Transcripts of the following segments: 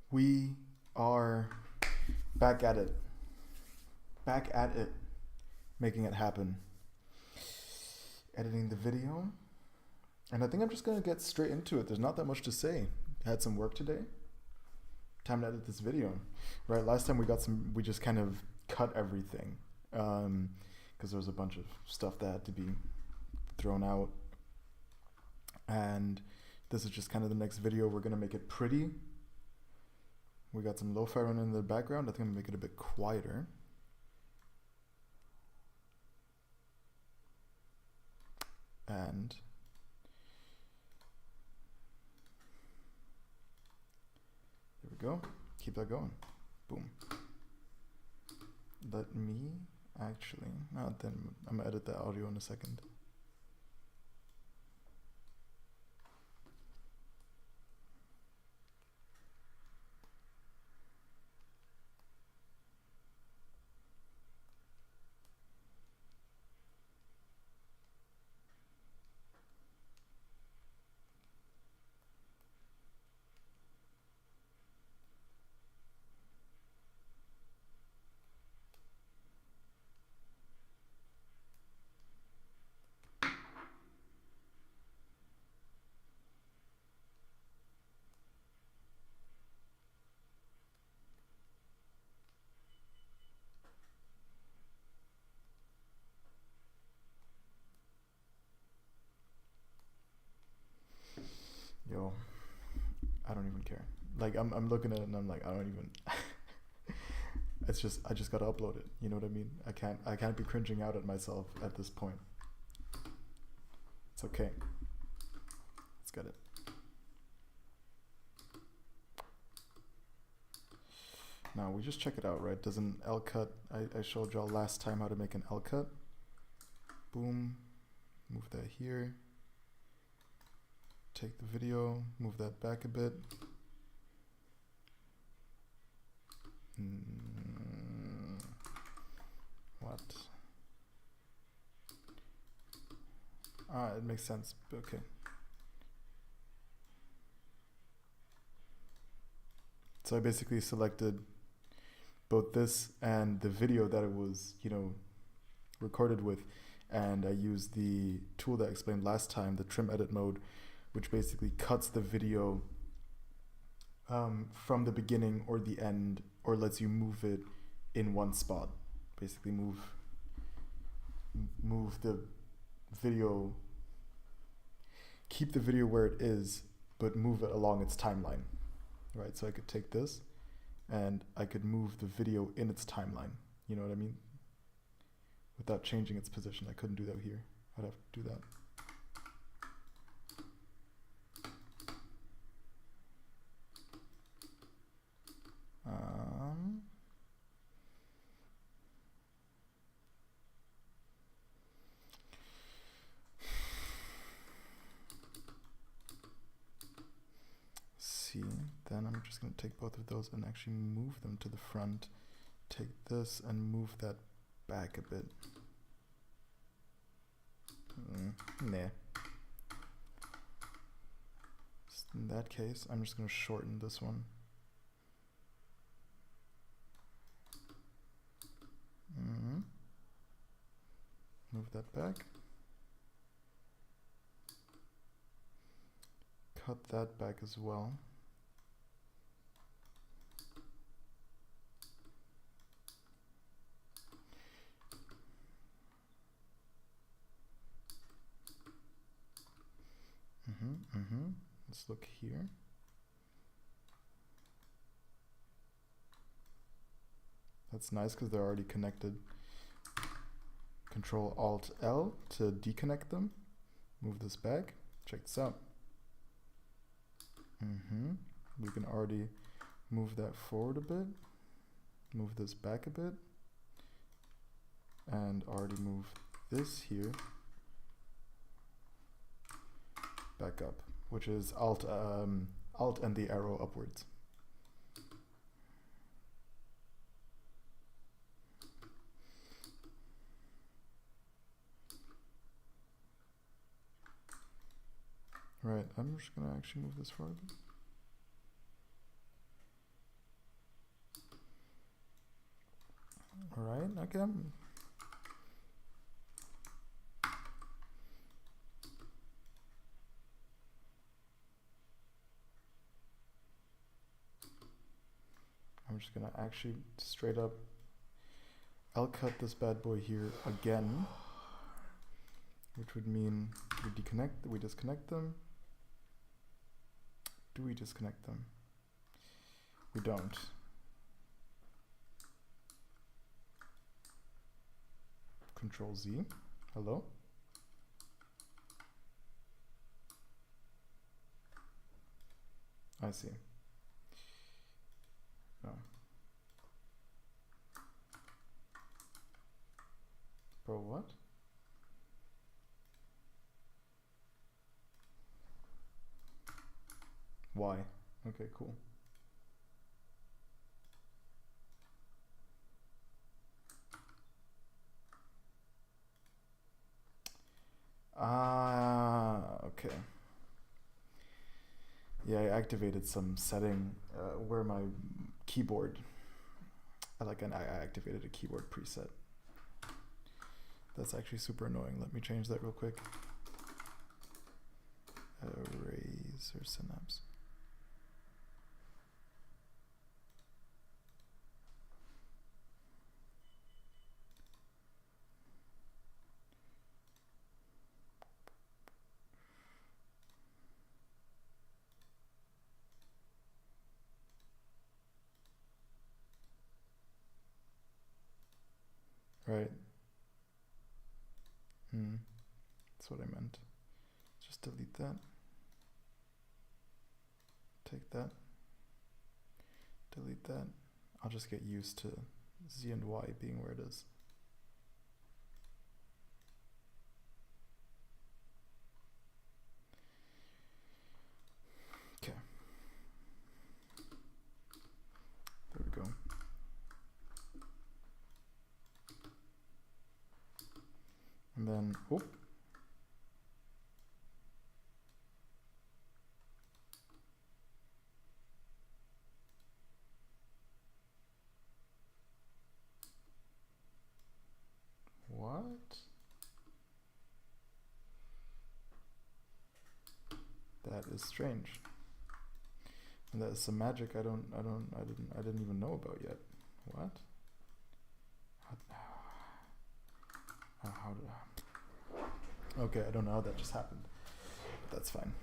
We are back at it. Back at it. Making it happen. Editing the video. And I think I'm just going to get straight into it. There's not that much to say. Had some work today. Time to edit this video. Right, last time we just kind of cut everything. Because there was a bunch of stuff that had to be thrown out. And this is just kind of the next video. We're going to make it pretty. We got some lo-fi running in the background. I think I'm going to make it a bit quieter. And there we go. Keep that going. Boom. Let me actually, then I'm going to edit the audio in a second. Yo, I don't even care. Like I'm looking at it and I'm like, I don't even it's just I just gotta upload it. You know what I mean? I can't be cringing out at myself at this point. It's okay. Let's get it. Now we just check it out, right? Does an L cut, I showed y'all last time how to make an L cut. Boom. Move that here. Take the video, move that back a bit. What? It makes sense. Okay. So I basically selected both this and the video that it was, recorded with, and I used the tool that I explained last time, the trim edit mode, which basically cuts the video from the beginning or the end, or lets you move it in one spot. Basically move the video, keep the video where it is, but move it along its timeline, right? So I could take this and I could move the video in its timeline, you know what I mean? Without changing its position. I couldn't do that here. I'd have to do that. Then I'm just going to take both of those and actually move them to the front. Take this and move that back a bit. Nah. In that case, I'm just going to shorten this one. Move that back. Cut that back as well. Let's look here. That's nice because they're already connected. Control Alt L to deconnect them. Move this back. Check this out. We can already move that forward a bit. Move this back a bit. And already move this here back up, which is Alt and the arrow upwards. Right, I'm just gonna actually move this forward. Okay. I'm just gonna actually straight up, I'll cut this bad boy here again, which would mean we disconnect them. Do we disconnect them? We don't. Control Z. Hello? I see. No. Bro, what? Why? Okay, cool. Okay. Yeah, I activated some setting where my keyboard, I activated a keyboard preset. That's actually super annoying. Let me change that real quick. Eraser synapse. Right. That's what I meant. Just delete that. Take that. Delete that. I'll just get used to Z and Y being where it is. Okay. There we go. And then, oh. What? That is strange. And that is some magic I didn't even know about yet. What? How did I? Okay, I don't know how that just happened. But that's fine.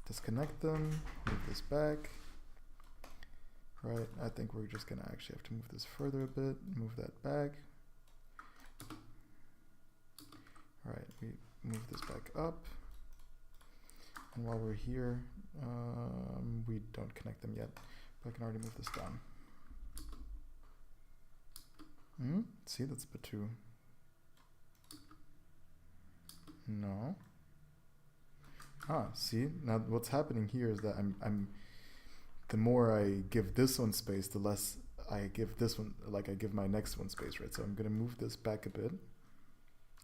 Disconnect them, move this back. Right, I think we're just gonna actually have to move this further a bit, move that back. Right, we move this back up. And while we're here, we don't connect them yet, but I can already move this down. See, that's a bit too. No. See, now what's happening here is that I'm the more I give this one space, the less I give this one, like I give my next one space, right? So I'm gonna move this back a bit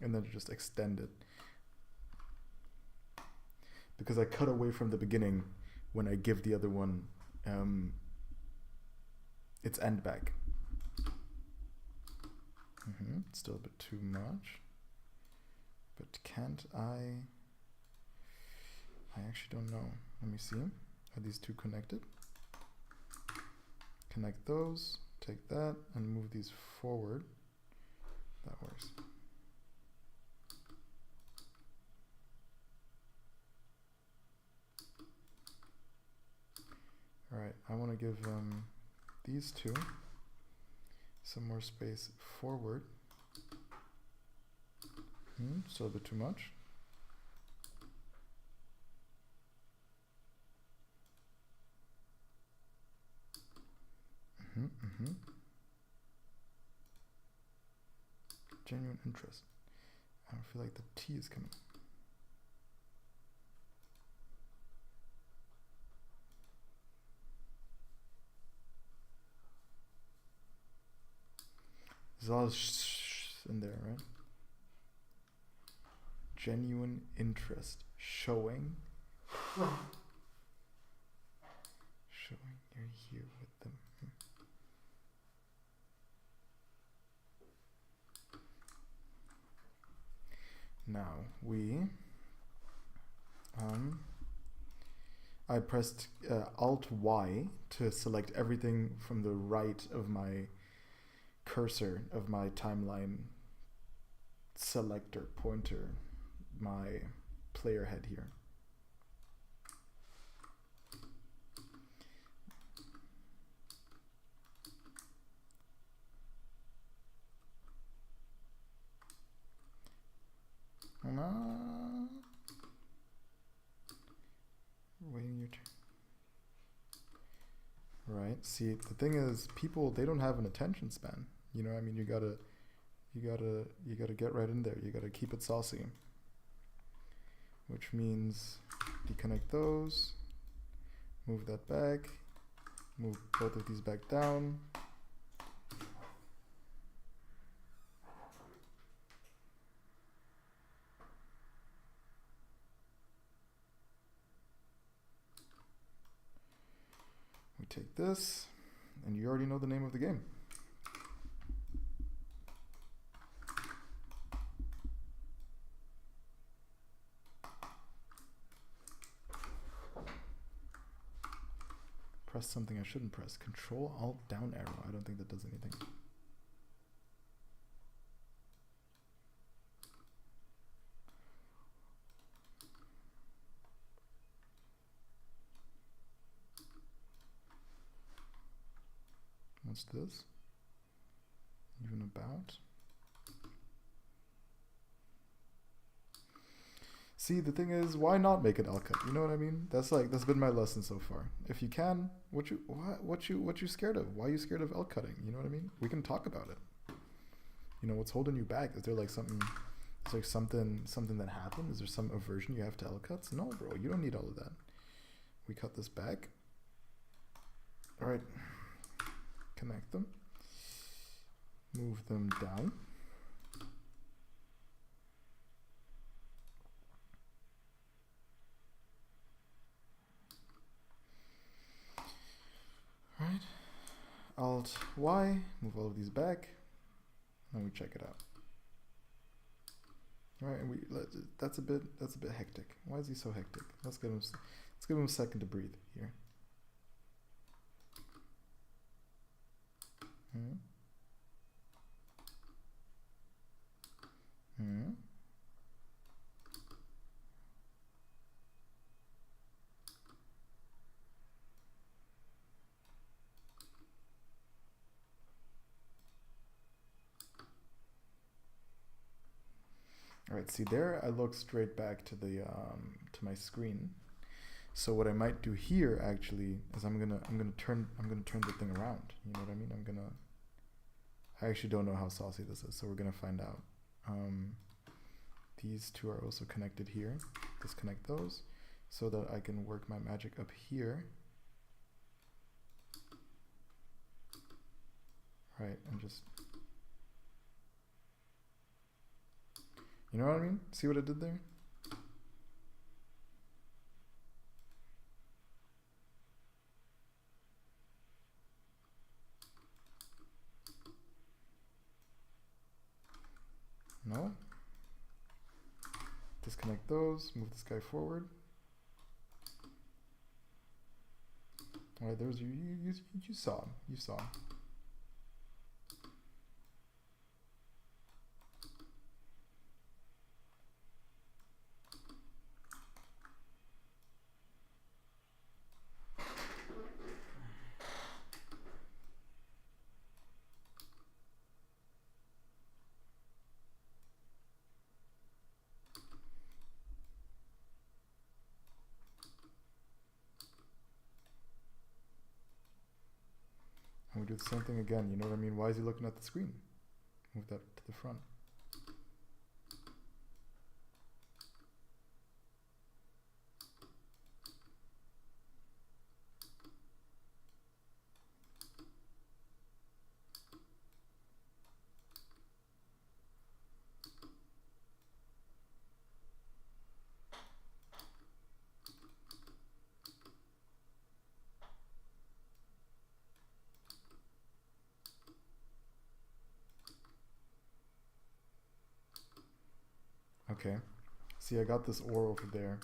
and then just extend it. Because I cut away from the beginning when I give the other one its end back. Still a bit too much. But can't I actually don't know. Let me see. Are these two connected? Connect those, take that, and move these forward. That works. All right, I want to give these two some more space forward. Still a bit too much. Genuine interest. I don't feel like the T is coming. There's a lot of in there, right? Genuine interest showing. showing you're here with them. Now I pressed Alt Y to select everything from the right of my cursor of my timeline selector pointer, my player head here. Waiting your turn. Right. See, the thing is, people, they don't have an attention span. You know, I mean, you gotta get right in there. You gotta keep it saucy. Which means deconnect those, move that back, move both of these back down. We take this, and you already know the name of the game. Press something I shouldn't press. Control Alt down arrow. I don't think that does anything. What's this? Even about? See, the thing is, why not make an L cut? You know what I mean? That's been my lesson so far. If you can, what you scared of? Why are you scared of L cutting? You know what I mean? We can talk about it. You know, what's holding you back? Is there like something? Is there something that happened? Is there some aversion you have to L cuts? No, bro. You don't need all of that. We cut this back. All right. Connect them. Move them down. All right. Alt Y, move all of these back, and we check it out. All right, and that's a bit hectic. Why is he so hectic? Let's give him a second to breathe here. All right, see there, I look straight back to the to my screen. So what I might do here actually is I'm gonna turn the thing around. You know what I mean? I actually don't know how saucy this is, so we're gonna find out. These two are also connected here. Disconnect those so that I can work my magic up here. Right, and just, you know what I mean? See what I did there? No. Disconnect those, move this guy forward. All right, there's you saw him. You saw him. And we do the same thing again, you know what I mean? Why is he looking at the screen? Move that to the front. Okay. See, I got this ore over there.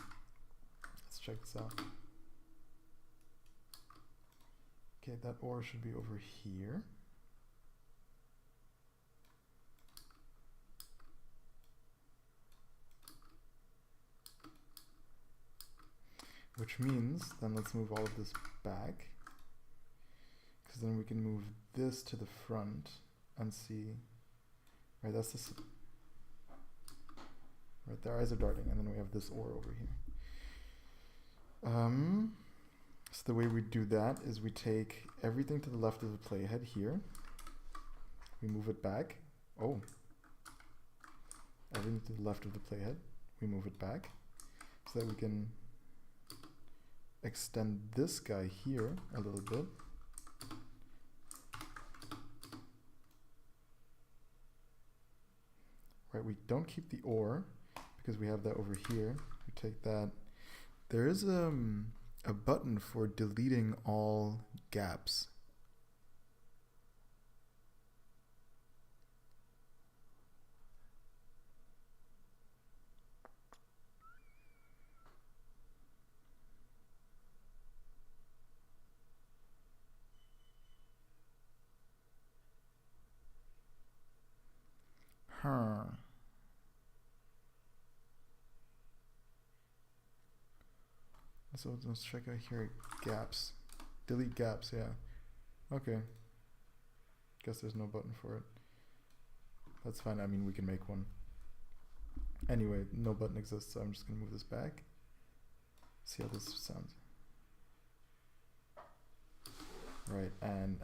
Let's check this out. Okay, that ore should be over here. Which means, then let's move all of this back. Because then we can move this to the front and see. Right, that's this. Right, their eyes are darting, and then we have this ore over here. So the way we do that is we take everything to the left of the playhead here. We move it back. Oh. Everything to the left of the playhead. We move it back. So that we can extend this guy here a little bit. Right, we don't keep the ore because we have that over here. We take that. There is a button for deleting all gaps. Huh. So let's check out here. Gaps. Delete gaps, yeah. Okay. Guess there's no button for it. That's fine. I mean, we can make one. Anyway, no button exists, so I'm just going to move this back. See how this sounds. Right, and.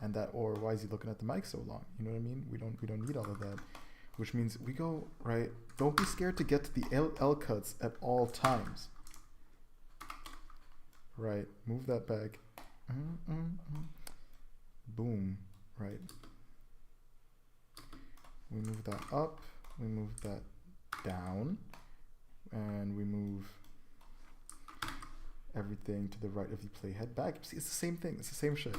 And that, or why is he looking at the mic so long? You know what I mean? We don't need all of that. Which means we go, right, don't be scared to get to the L cuts at all times. Right, move that back. Boom, right. We move that up, we move that down, and we move everything to the right of the playhead back. See, it's the same thing, it's the same shit.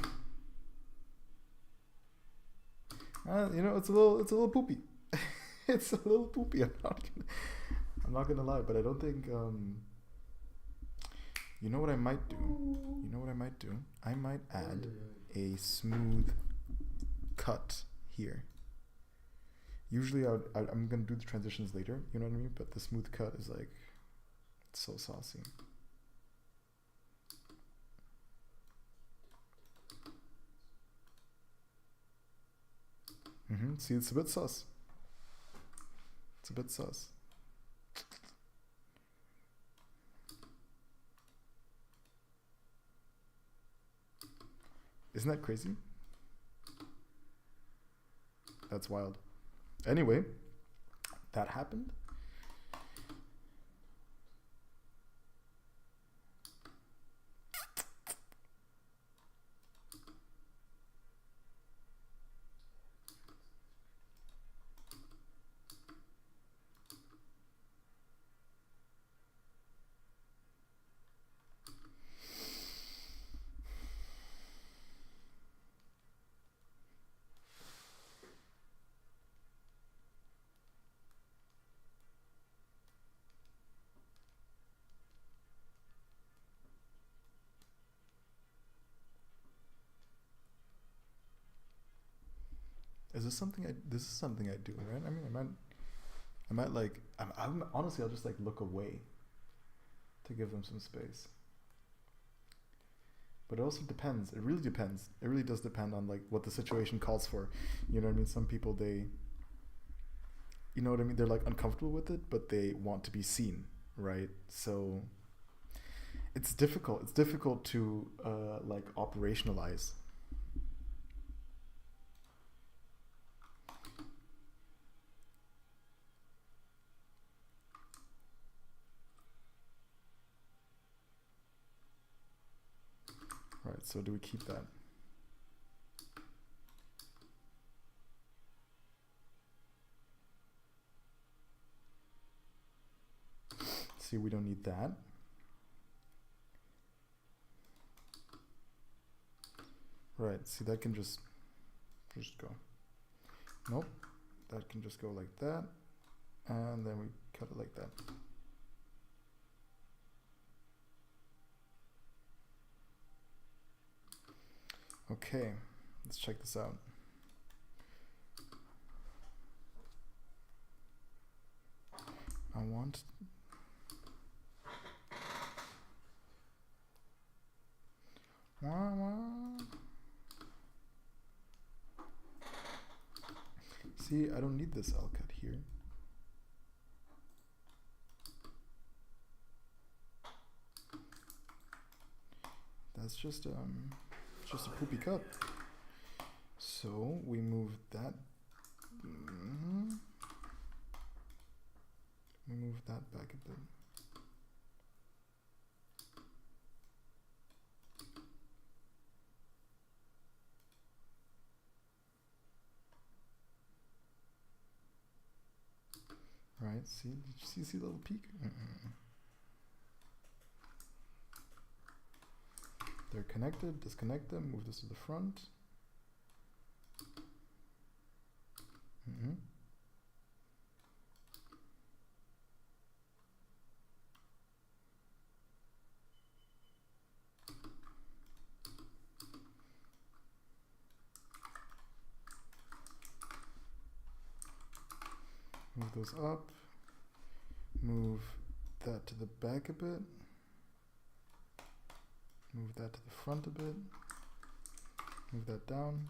You know, it's a little poopy. It's a little poopy. I'm not gonna lie, but I don't think. You know what I might do? You know what I might do? I might add a smooth cut here. Usually, I'm gonna do the transitions later. You know what I mean? But the smooth cut is like, it's so saucy. See, it's a bit sus. It's a bit sus. Isn't that crazy? That's wild. Anyway, that happened. Is this something this is something I do, right? I mean, I might like, I'm honestly, I'll just like look away to give them some space. But it also depends. It really depends. It really does depend on like what the situation calls for. You know what I mean? Some people, you know what I mean? They're like uncomfortable with it, but they want to be seen, right? So it's difficult. It's difficult to like operationalize. Right, so do we keep that? See, we don't need that. Right, see, that can just go. Nope, that can just go like that, and then we cut it like that. Okay, let's check this out. I want see, I don't need this L cut here. That's just a poopy cut. So we move that. We move that back a bit. Right, see, did you see the little peak? They're connected, disconnect them, move this to the front. Move those up, move that to the back a bit, move that to the front a bit, move that down.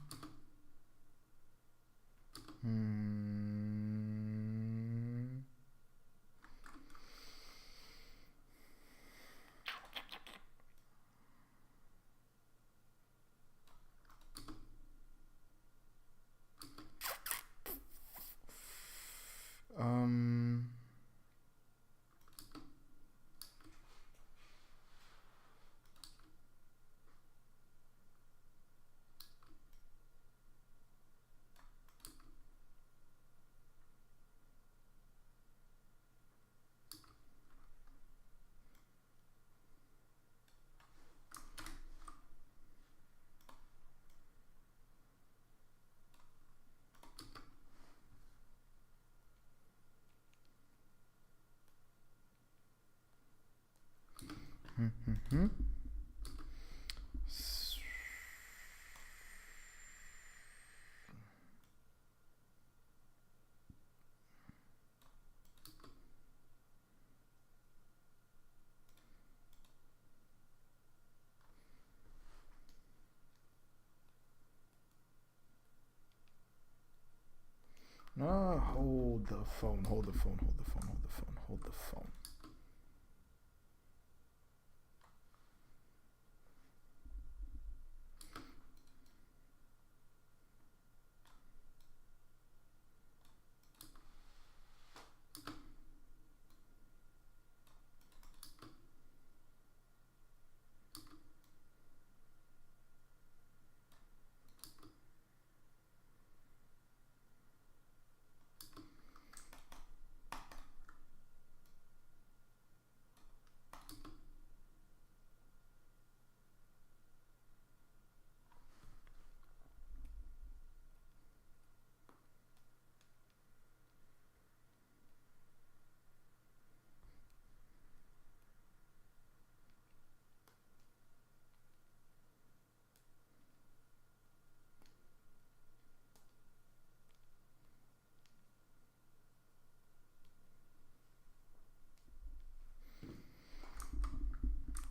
No, hold the phone, hold the phone, hold the phone, hold the phone, hold the phone.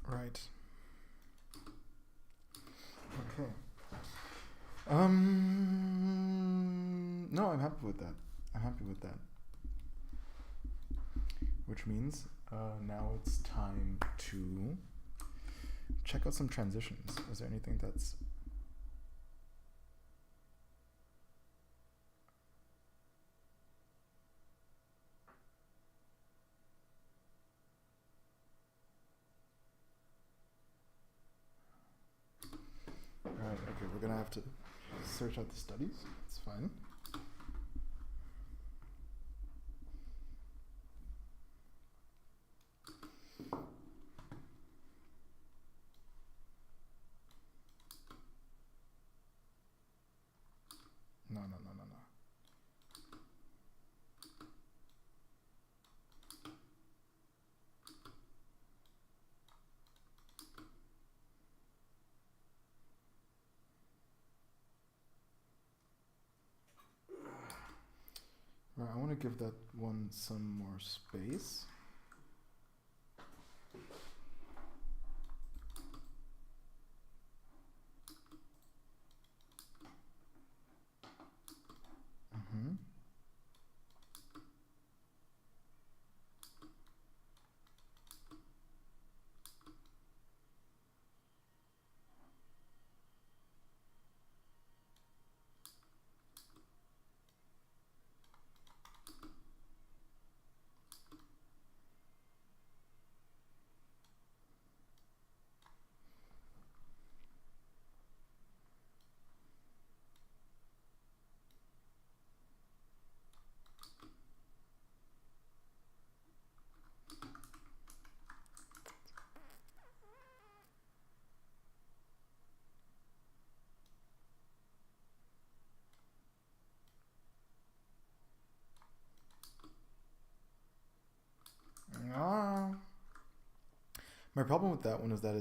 Right. Okay. No, I'm happy with that. I'm happy with that. Which means now it's time to check out some transitions. Is there anything that's Alright, okay, we're gonna have to search out the studies. It's fine. No. I want to give that one some more space. My problem with that one is that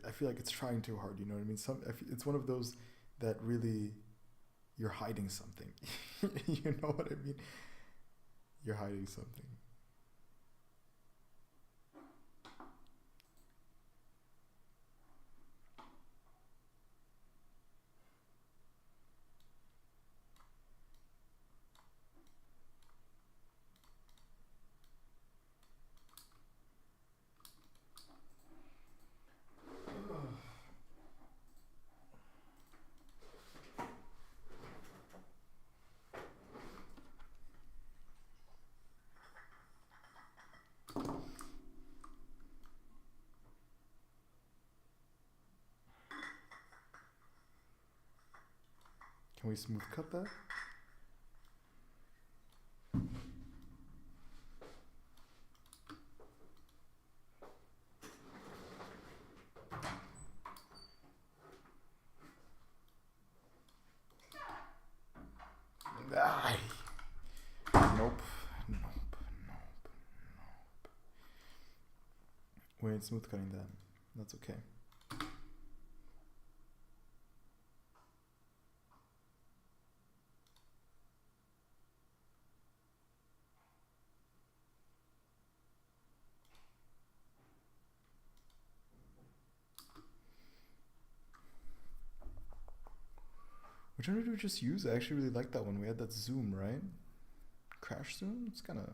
I feel like it's trying too hard. You know what I mean? It's one of those that really you're hiding something. You know what I mean? You're hiding something. Can we smooth cut that? Nope. We ain't smooth cutting that. That's okay. Which one did we just use? I actually really like that one. We had that zoom, right? Crash zoom? It's kind of...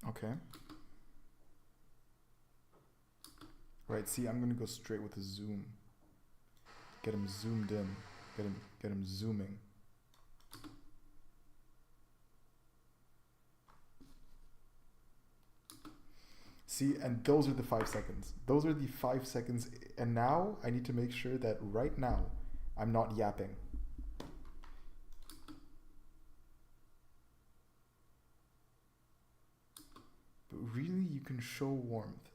Okay. Right, see, I'm gonna go straight with the zoom. Get him zoomed in. Get him zooming. See, and those are the 5 seconds. Those are the 5 seconds. And now I need to make sure that right now I'm not yapping. But really, you can show warmth.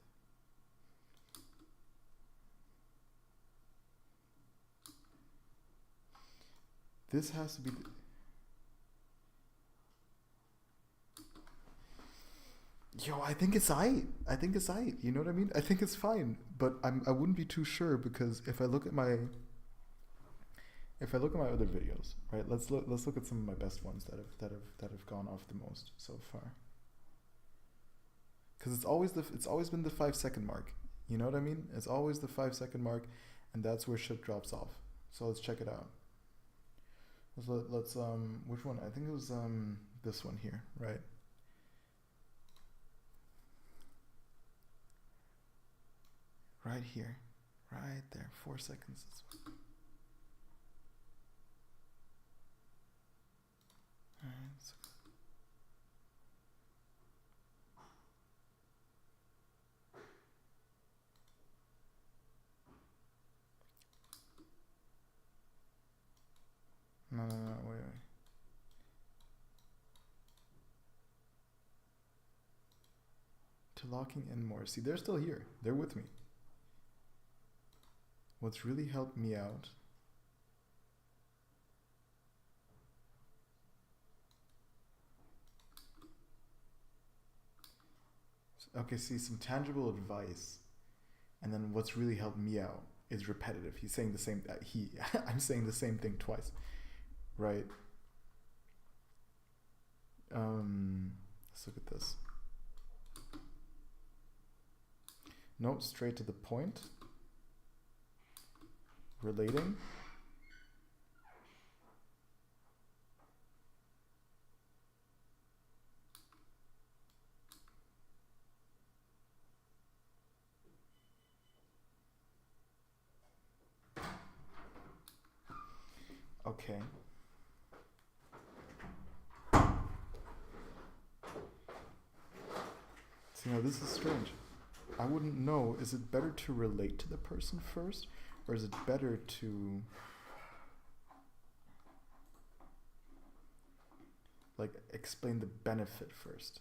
This has to be... Yo, I think it's aight. I think it's aight. You know what I mean? I think it's fine, but I wouldn't be too sure because if I look at my other videos, right? Let's look at some of my best ones that have gone off the most so far. Because it's always been the 5 second mark. You know what I mean? It's always the 5 second mark, and that's where shit drops off. So let's check it out. Let's which one? I think it was this one here, right? Right here, right there, 4 seconds. locking in more. See, they're still here. They're with me. What's really helped me out okay, see, some tangible advice. And then what's really helped me out is repetitive. He's saying the same, I'm saying the same thing twice, right? Let's look at this. No, straight to the point. Relating. Okay. See, now this is strange. I wouldn't know, is it better to relate to the person first, or is it better to like explain the benefit first?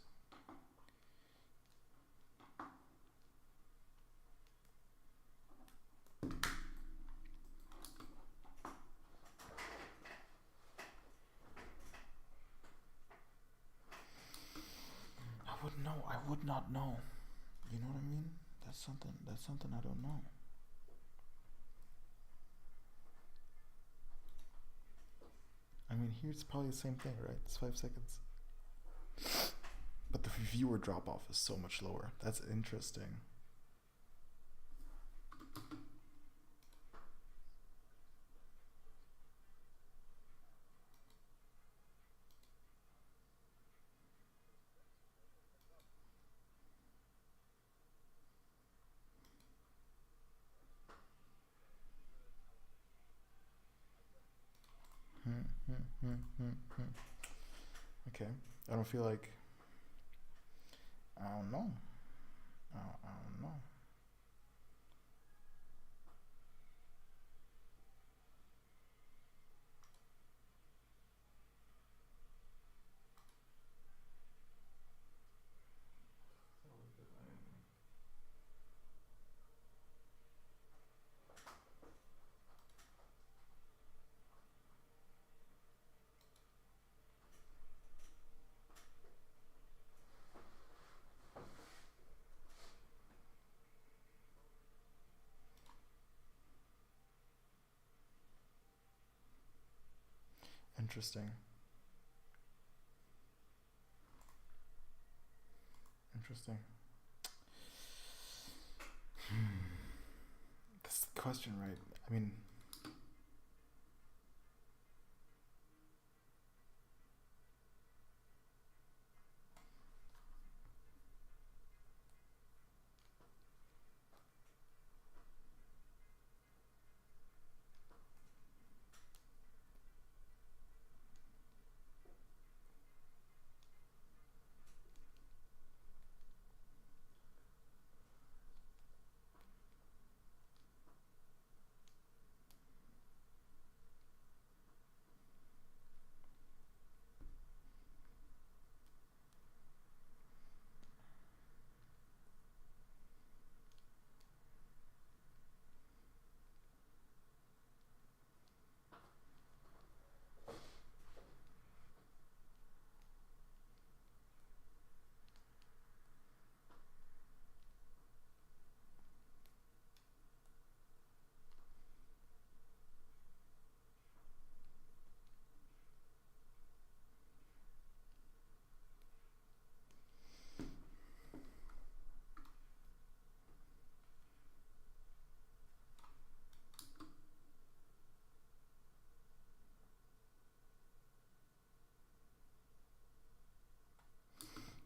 I would not know. You know what I mean? That's something I don't know. I mean, here it's probably the same thing, right? It's 5 seconds. But the viewer drop off is so much lower. That's interesting. Okay, I don't feel like, I don't know. I don't know. Interesting. Interesting. That's the question, right? I mean,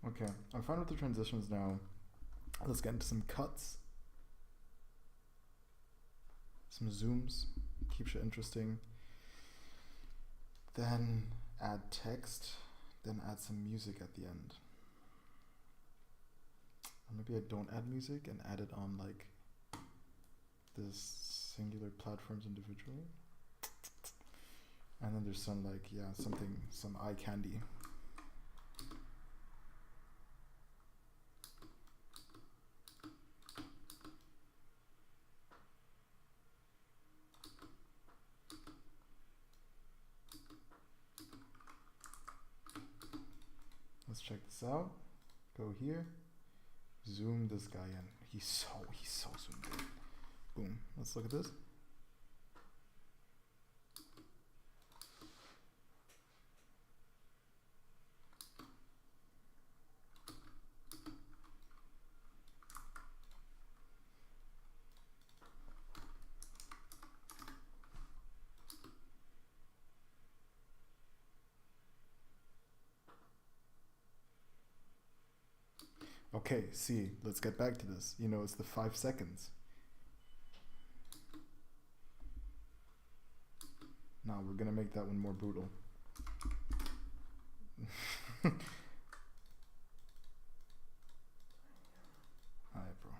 okay, I'm fine with the transitions now. Let's get into some cuts. Some zooms. Keeps it interesting. Then add text. Then add some music at the end. Or maybe I don't add music and add it on like this singular platforms individually. And then there's some like, yeah, some eye candy. let's check this out. Go here, zoom this guy in. He's so zoomed in. Boom. Let's look at this. Okay, see, let's get back to this. You know, it's the 5 seconds. Now we're gonna make that one more brutal. Alright, bro.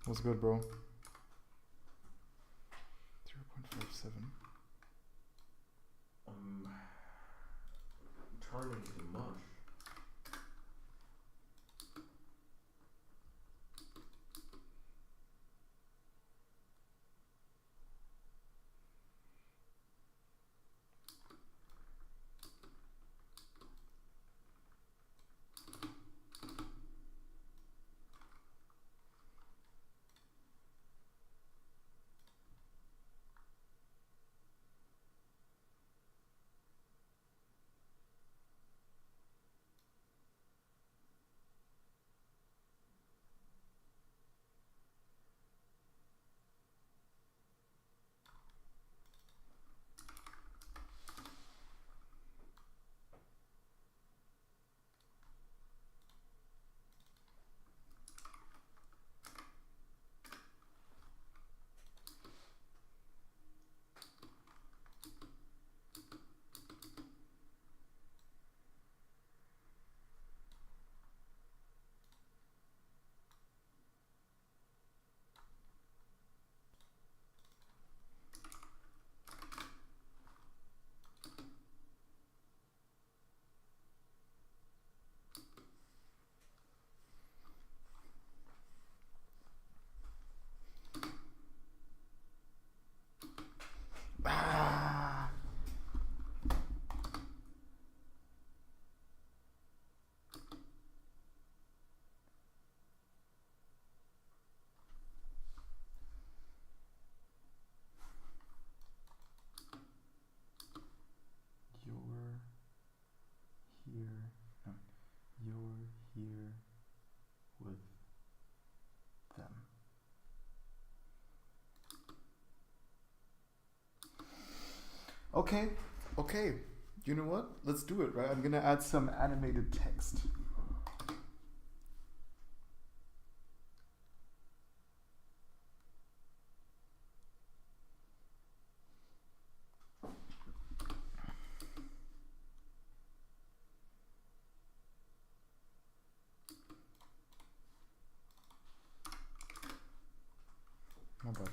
What's good, bro? 0.57. Turning to mush. You're here with them. Okay, okay. You know what? Let's do it, right? I'm gonna add some animated text. My bad.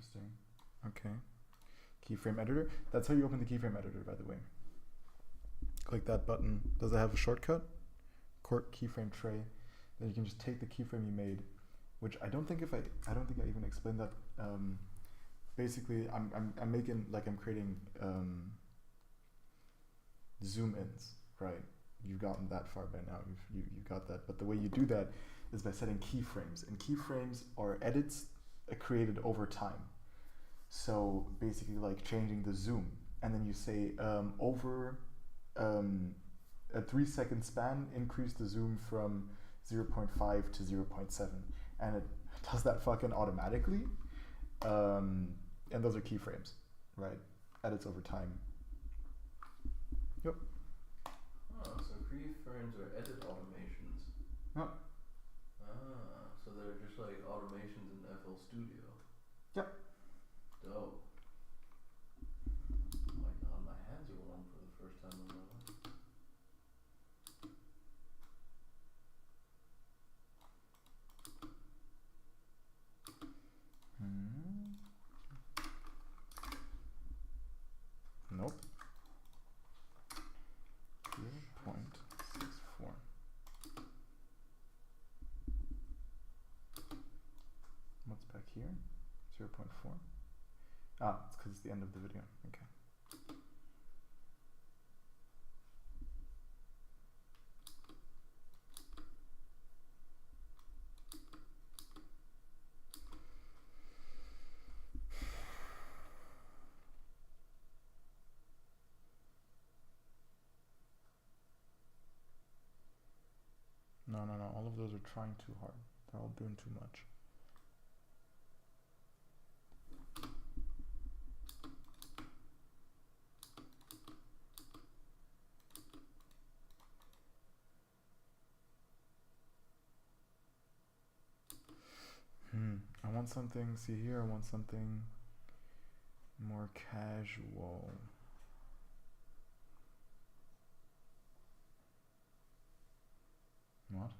Interesting. Okay. Keyframe editor. That's how you open the keyframe editor, by the way. Click that button. Does it have a shortcut? Keyframe tray. Then you can just take the keyframe you made, which I don't think I even explained that. Basically, I'm making, like, I'm creating zoom ins, right? You've gotten that far by now. You got that. But the way you do that is by setting keyframes, and keyframes are edits created over time. So basically, like changing the zoom, and then you say over a 3-second span, increase the zoom from 0.5 to 0.7, and it does that fucking automatically. And those are keyframes, right? Edits over time. Yep. Oh, so keyframes are edit automations. Yep. Ah, so they're just like automations in FL Studio. Yep. Dope. Oh my god, my hands are warm for the first time in my life. Nope. 0.64. What's back here? 0.4. Ah, it's because it's the end of the video. Okay. No. All of those are trying too hard. They're all doing too much. I want something, see here, I want something more casual. What?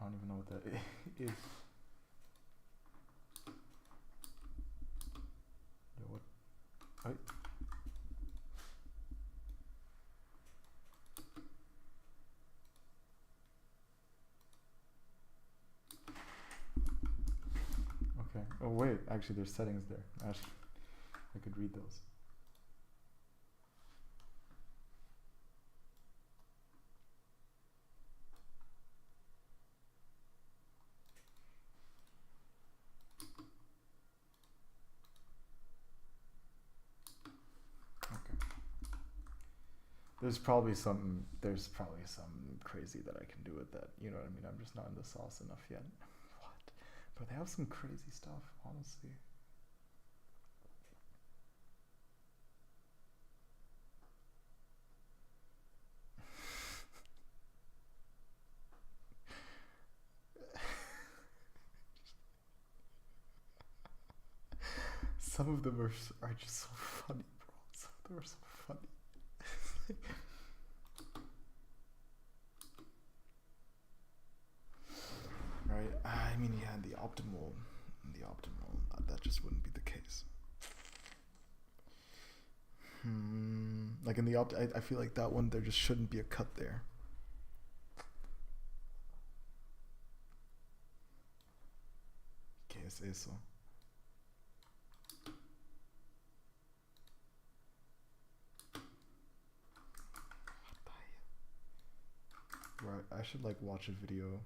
I don't even know what that is. Yo, what? Right? Okay. Oh wait, actually there's settings there. I could read those. There's probably some crazy that I can do with that. You know what I mean? I'm just not in the sauce enough yet. What? But they have some crazy stuff, honestly. Some of them are just so funny, bro. Some of them are so funny. Right? I mean, yeah, in the optimal, that just wouldn't be the case. Like in the I feel like that one, there just shouldn't be a cut there. ¿Qué es eso? Right, I should like watch a video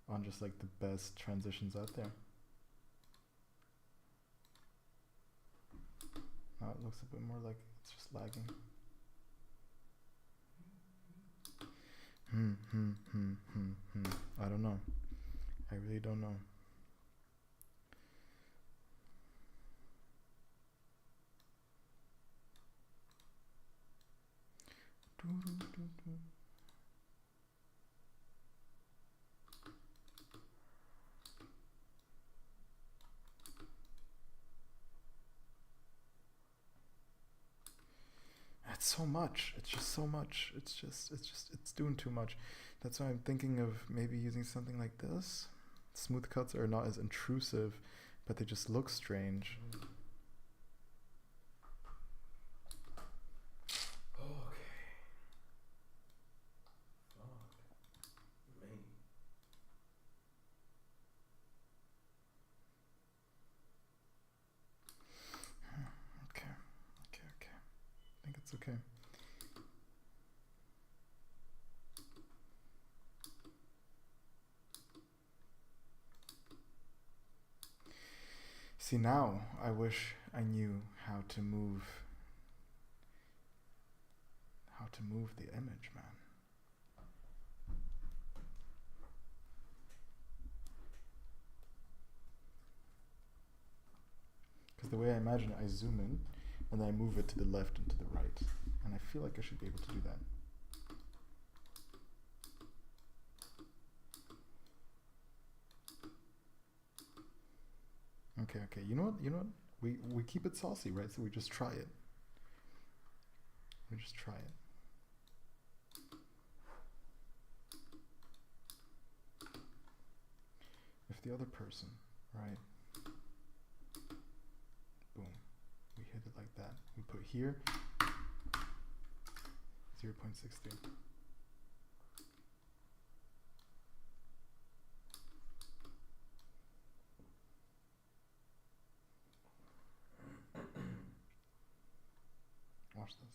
on just like the best transitions out there. Now it looks a bit more like it's just lagging. I don't know. I really don't know. it's so much. It's just so much. It's doing too much. That's why I'm thinking of maybe using something like this. Smooth cuts are not as intrusive, but they just look strange. I think it's okay. See, now I wish I knew how to move the image, man. Because the way I imagine it, I zoom in and then I move it to the left and to the right. And I feel like I should be able to do that. Okay. You know what? We keep it saucy, right? So we just try it. If the other person, right? Boom. We hit it like that. We put here 0.63. Watch this.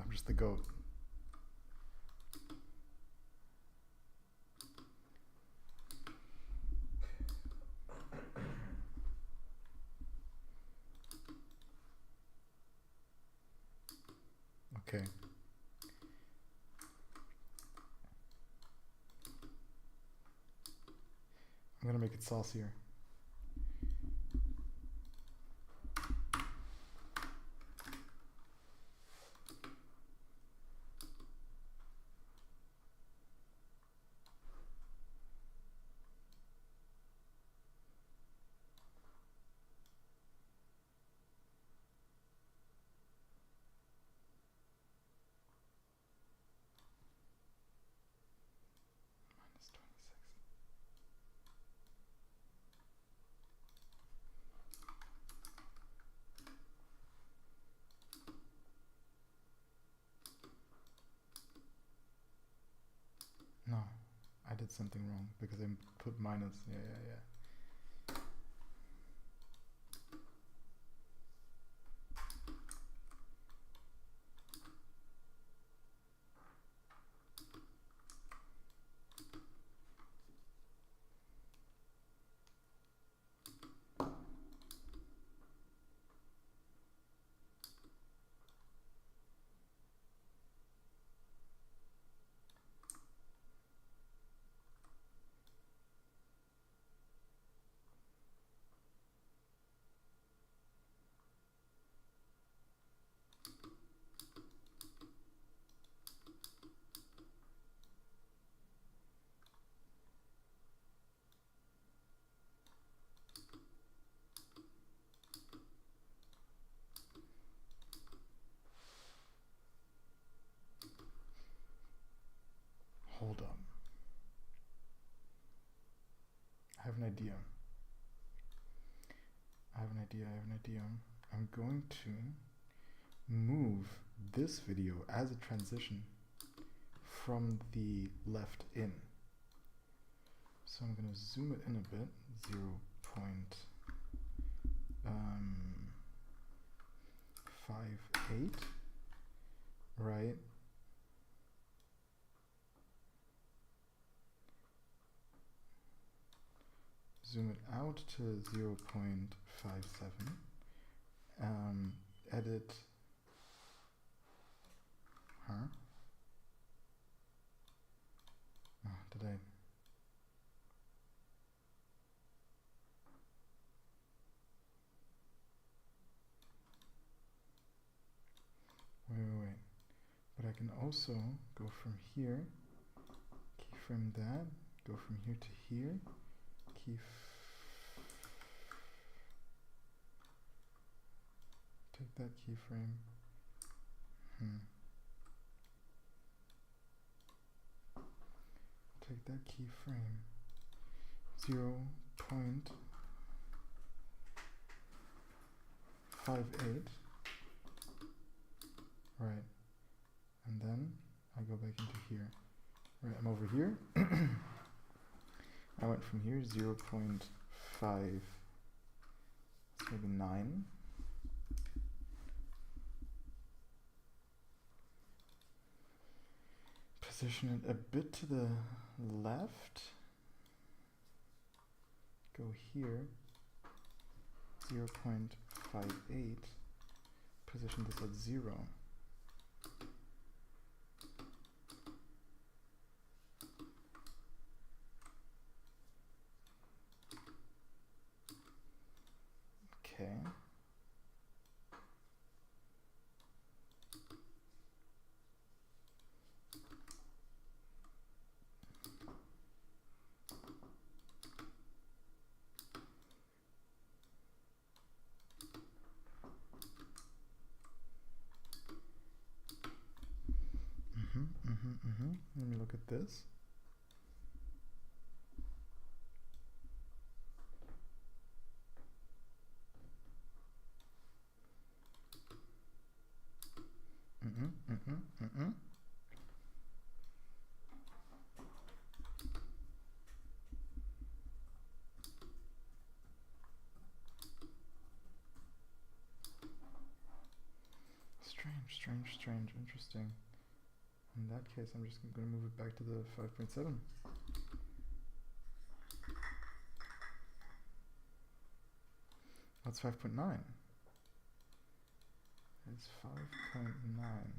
I'm just the goat. Okay. I'm gonna make it saucier. No, I did something wrong because I put minus. Yeah. Hold on. I have an idea. I'm going to move this video as a transition from the left in. So I'm going to zoom it in a bit, 0.58, right? Zoom it out to 0.57. Edit. Oh, did I? Wait. But I can also go from here, keyframe that, go from here to here, take that keyframe. Take that keyframe, 0.58, right, and then I go back into here. Right, I'm over here. I went from here, 0.5, maybe 9. Position it a bit to the left. Go here, 0.58. Position this at 0. Okay. Let me look at this. Strange, interesting. In that case, I'm just going to move it back to the 5.7. That's 5.9. It's 5.9.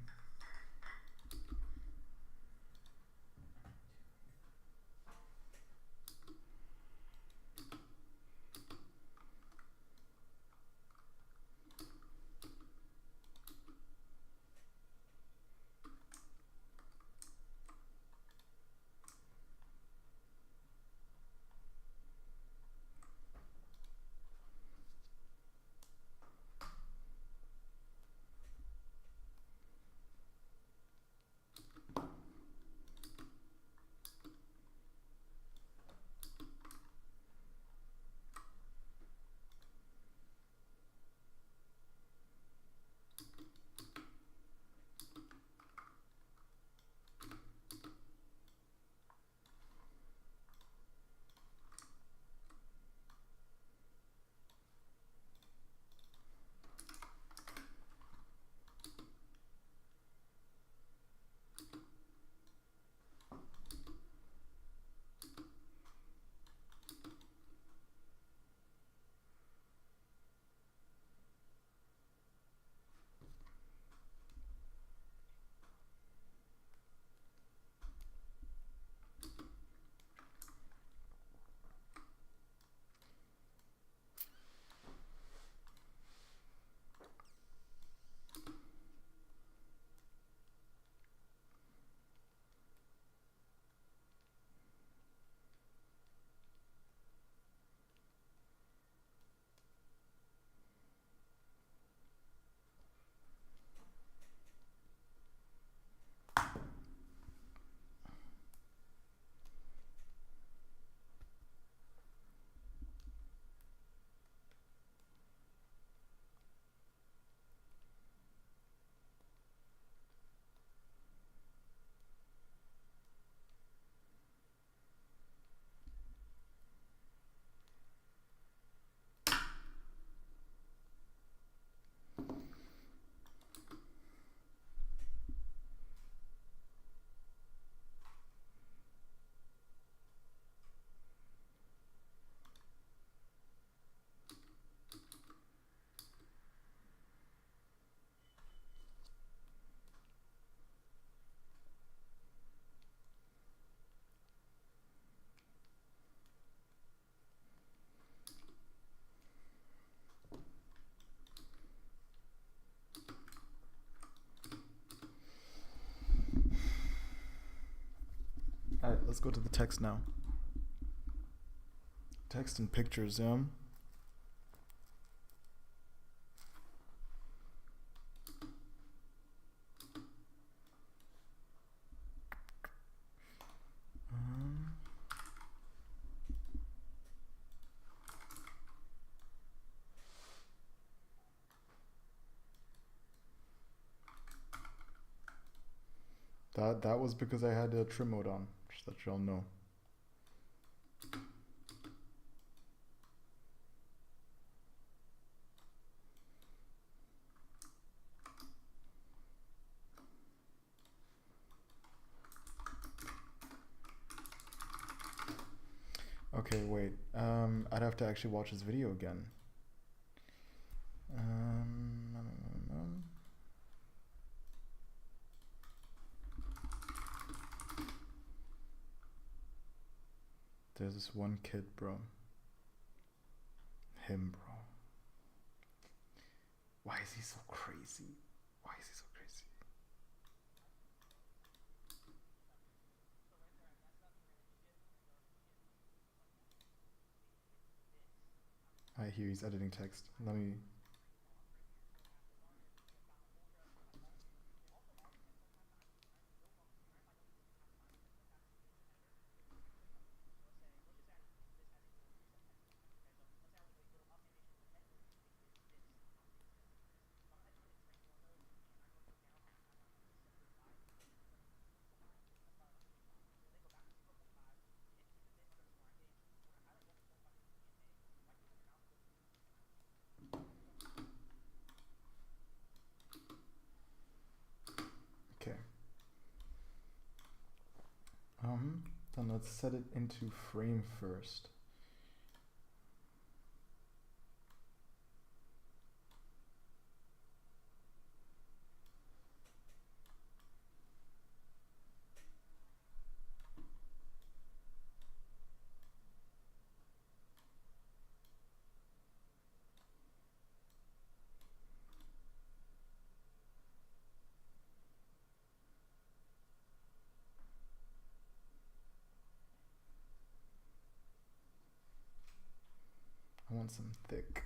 let's go to the text now. Text and pictures, yeah. That was because I had a trim mode on, just that y'all know. Okay, wait. I'd have to actually watch this video again. There's this one kid, bro. Him, bro. Why is he so crazy? Why is he so crazy? I hear he's editing text. Let me. Okay. Then let's set it into frame first. I want some thick.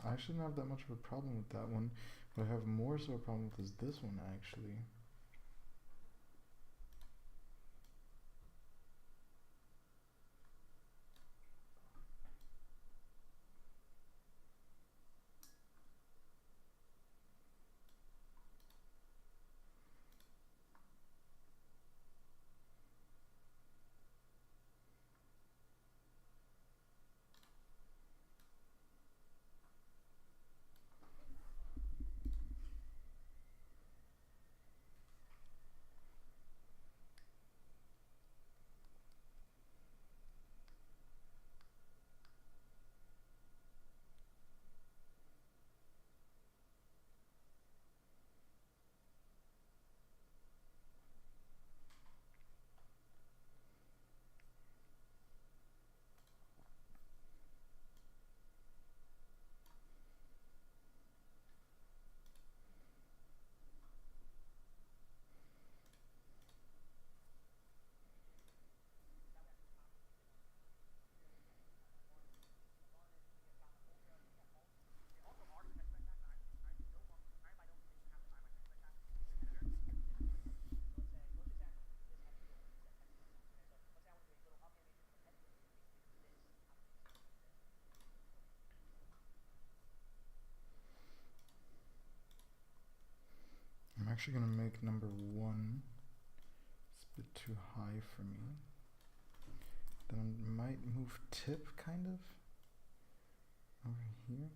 I shouldn't have that much of a problem with that one. What I have more so a problem with is this one, actually. I'm actually going to make number 1. It's a bit too high for me. Then I might move tip kind of over here.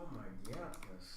Oh my godness.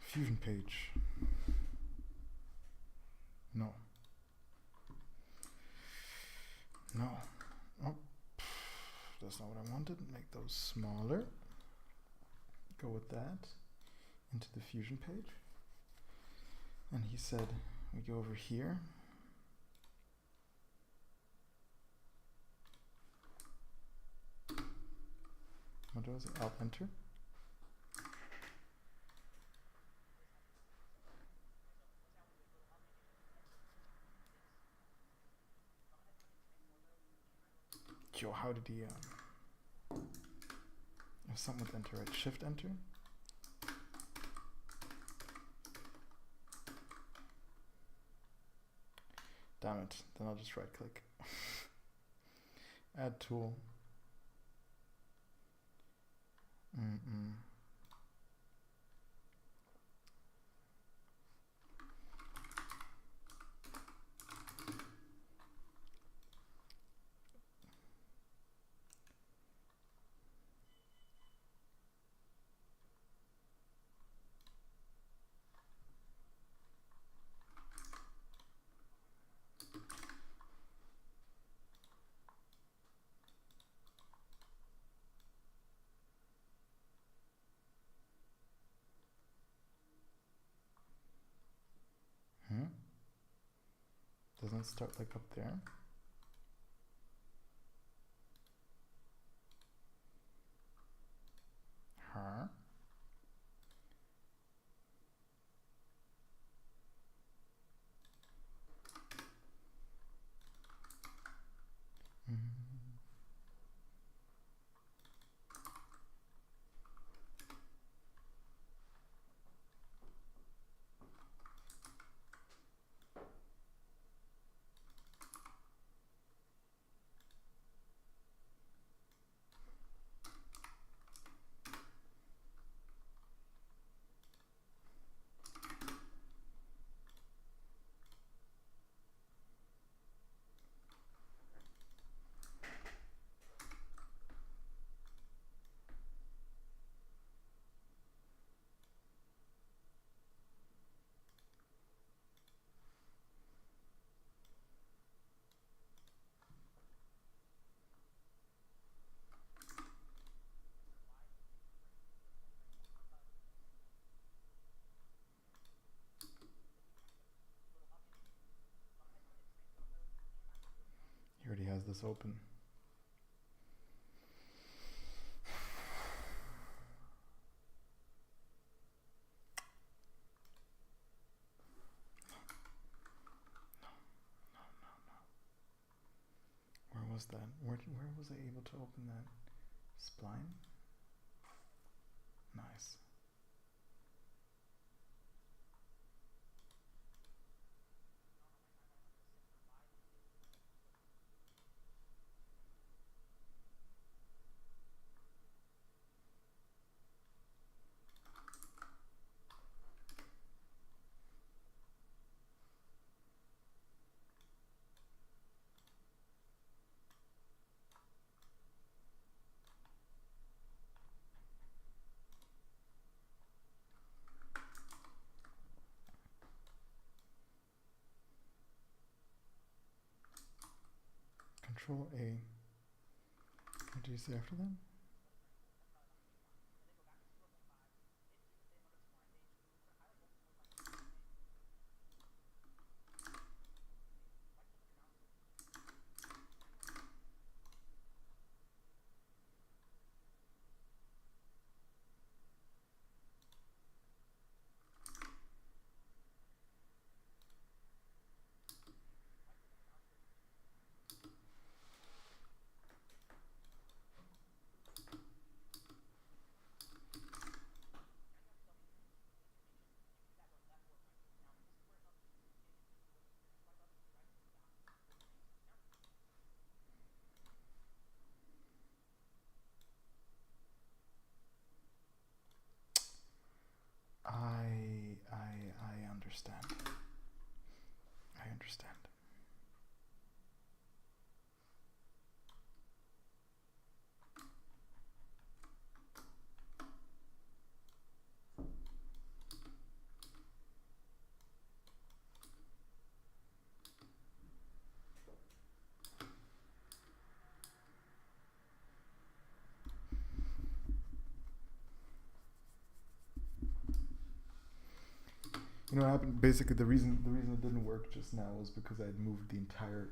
Fusion page. No. No. Oh, that's not what I wanted. Make those smaller. Go with that into the fusion page. And he said we go over here. What was it? Alt enter. Yo, how did he something with enter, right? Shift enter. Damn it. Then I'll just right click. Add tool. Doesn't start like up there. Her. this open. Where was that? Where was I able to open that? Spline? Nice. Control A. What do you see after that? I understand. I understand. You know what happened? Basically, the reason it didn't work just now was because I had moved the entire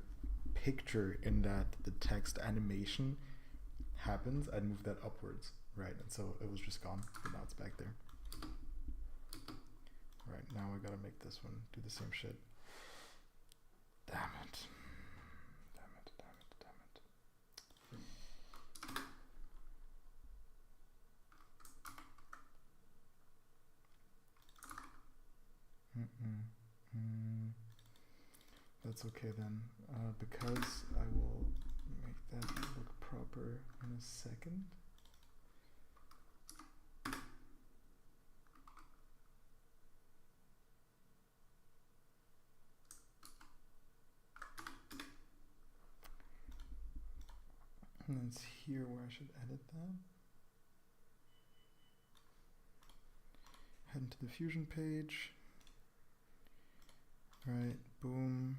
picture in that the text animation happens. I'd moved that upwards, right? And so it was just gone, but now it's back there. Right, now I gotta make this one do the same shit. Damn it. Damn it, damn it, damn it. That's okay then, because I will make that look proper in a second. And then it's here where I should edit that. Head into the Fusion page. Right, boom.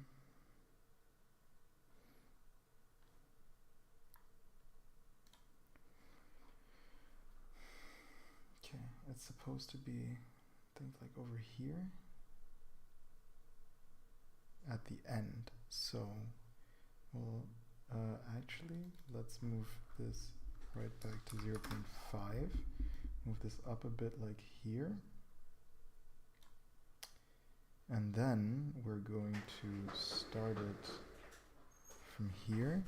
Okay, it's supposed to be, I think, like over here at the end. So, well, actually, let's move this right back to 0.5. Move this up a bit like here. And then we're going to start it from here,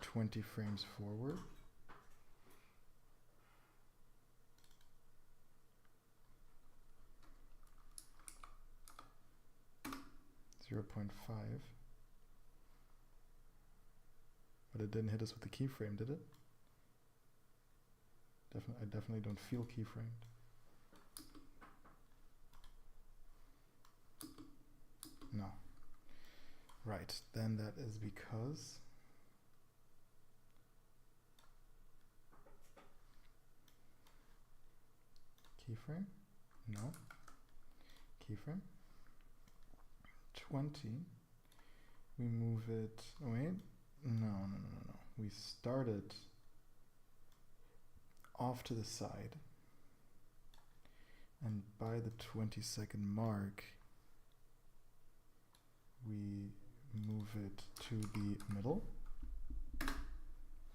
20 frames forward. .5. But it didn't hit us with the keyframe, did it? I definitely don't feel keyframed. No. Right, then that is because keyframe? No. Keyframe. 20. We move it. Oh, wait. No. We start it off to the side. And by the 20-second mark, we move it to the middle.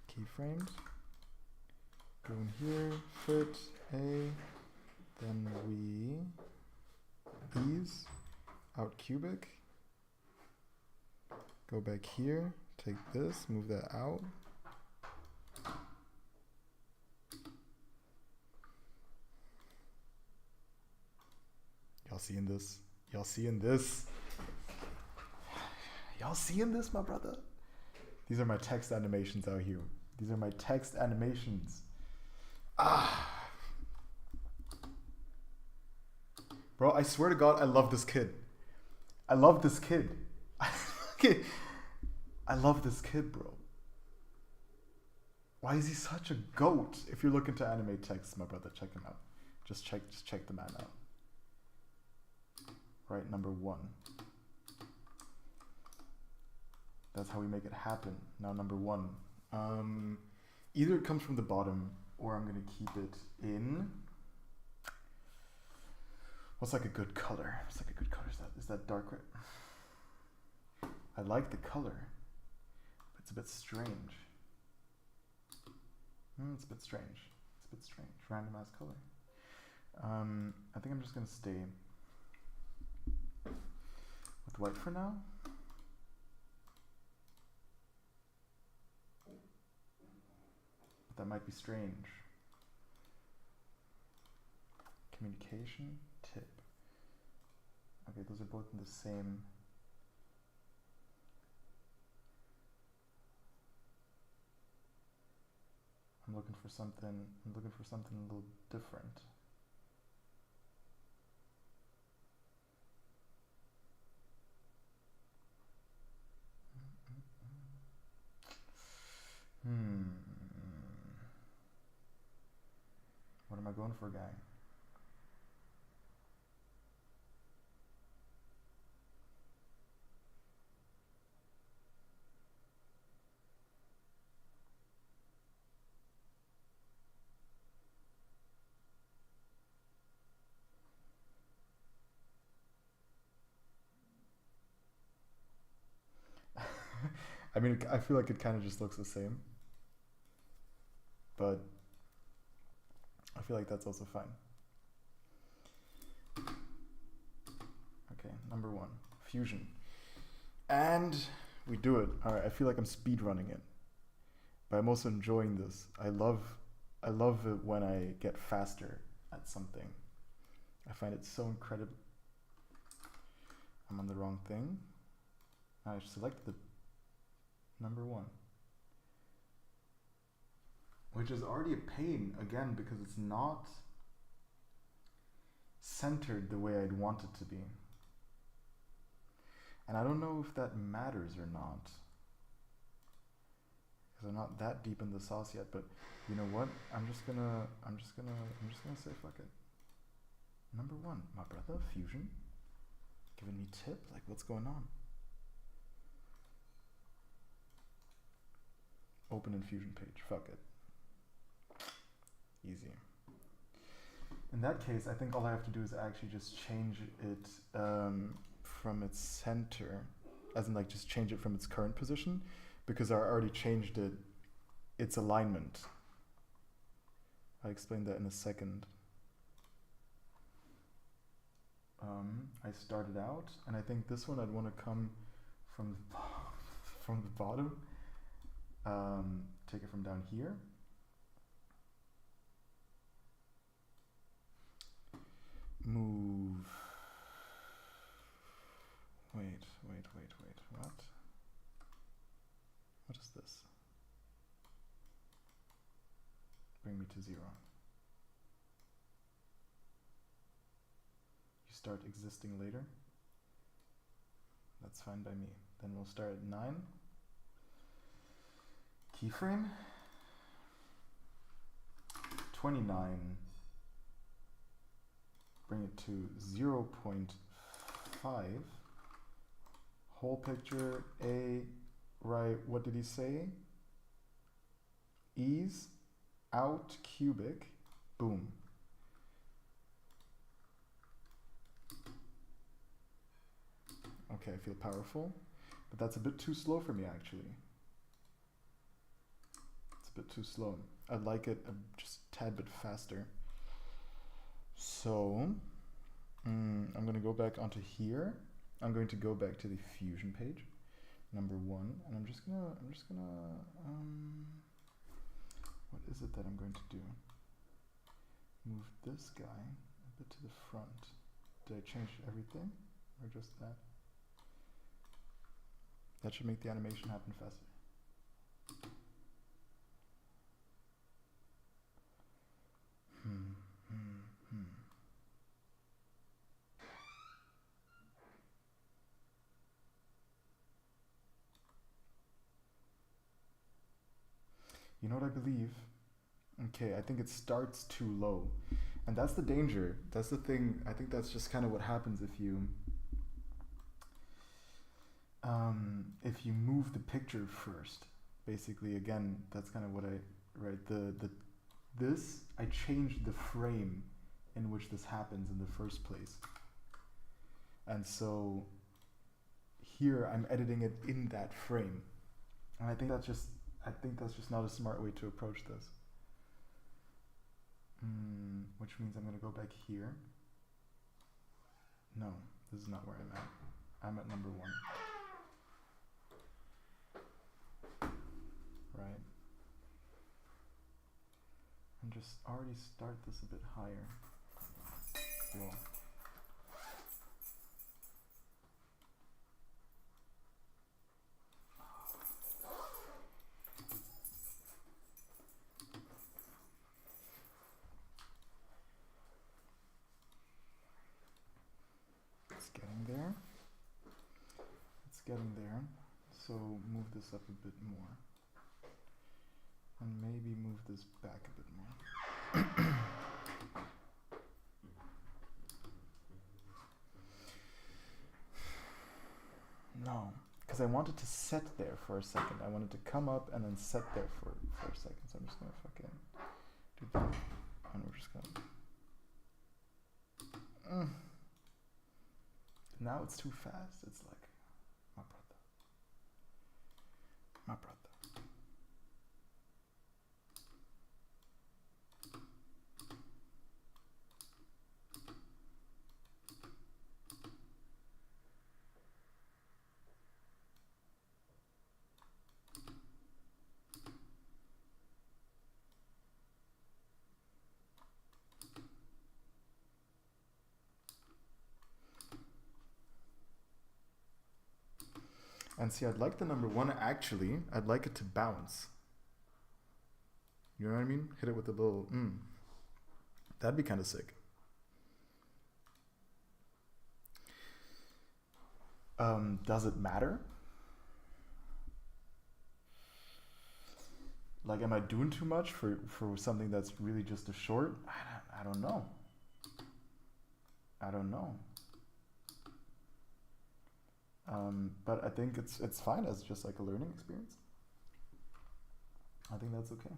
Keyframes. Go in here, fit A, then we ease out cubic. Go back here, take this, move that out. Y'all seeing this? Y'all seeing this? Y'all seeing this, my brother? These are my text animations out here. These are my text animations. Ah. Bro, I swear to God, I love this kid. I love this kid. I love this kid, bro. Why is he such a goat? If you're looking to animate text, my brother, check him out. Just check the man out. Right, number 1. That's how we make it happen. Now number 1. Either it comes from the bottom, or I'm gonna keep it in. What's like a good color? What's like a good color? Is that dark red? I like the color, but it's a bit strange. It's a bit strange. It's a bit strange. Randomized color. I think I'm just gonna stay with white for now. But that might be strange. Communication tip. Okay, those are both in the same. I'm looking for something a little different. What am I going for, gang? I mean, I feel like it kind of just looks the same, but I feel like that's also fine. Okay, number 1, fusion. And we do it. All right, I feel like I'm speed running it, but I'm also enjoying this. I love it when I get faster at something. I find it so incredible. I'm on the wrong thing. I selected the number 1, which is already a pain again because it's not centered the way I'd want it to be. And I don't know if that matters or not, because I'm not that deep in the sauce yet. But you know what? I'm just gonna say fuck it. Number 1, my brother, fusion, giving me tip. Like, what's going on? Open in fusion page. Fuck it. Easy. In that case, I think all I have to do is actually just change it from its center, as in like just change it from its current position, because I already changed its alignment. I'll explain that in a second. I started out, and I think this one I'd want to come from the bottom. Take it from down here. Move. Wait. What? What is this? Bring me to 0. You start existing later. That's fine by me. Then we'll start at 9. Keyframe. 29. Bring it to 0.5. Whole picture, A, right, what did he say? Ease, out, cubic, boom. Okay, I feel powerful. But that's a bit too slow for me, actually. It's a bit too slow. I'd like it just a tad bit faster. So I'm going to go back onto here. I'm going to go back to the Fusion page, number 1, and I'm just gonna what is it that I'm going to do? Move this guy a bit to the front. Did I change everything, or just that? That should make the animation happen faster. You know what I believe? Okay, I think it starts too low. And that's the danger. That's the thing. I think that's just kind of what happens if you move the picture first. Basically, again, that's kind of what I changed the frame in which this happens in the first place. And so here I'm editing it in that frame. And I think that's just not a smart way to approach this. Which means I'm going to go back here. No, this is not where I'm at. I'm at number 1. Right? And just already start this a bit higher. Cool. Getting there, so move this up a bit more, and maybe move this back a bit more. No, because I wanted to set there for a second. I wanted to come up and then set there for a second, so I'm just gonna fucking do that, and we're just gonna now it's too fast. It's like my brother. And see, I'd like the number 1 actually, I'd like it to bounce. You know what I mean? Hit it with a little, That'd be kind of sick. Does it matter? Like, am I doing too much for something that's really just a short? I don't know. I don't know. But I think it's fine as just like a learning experience. I think that's okay.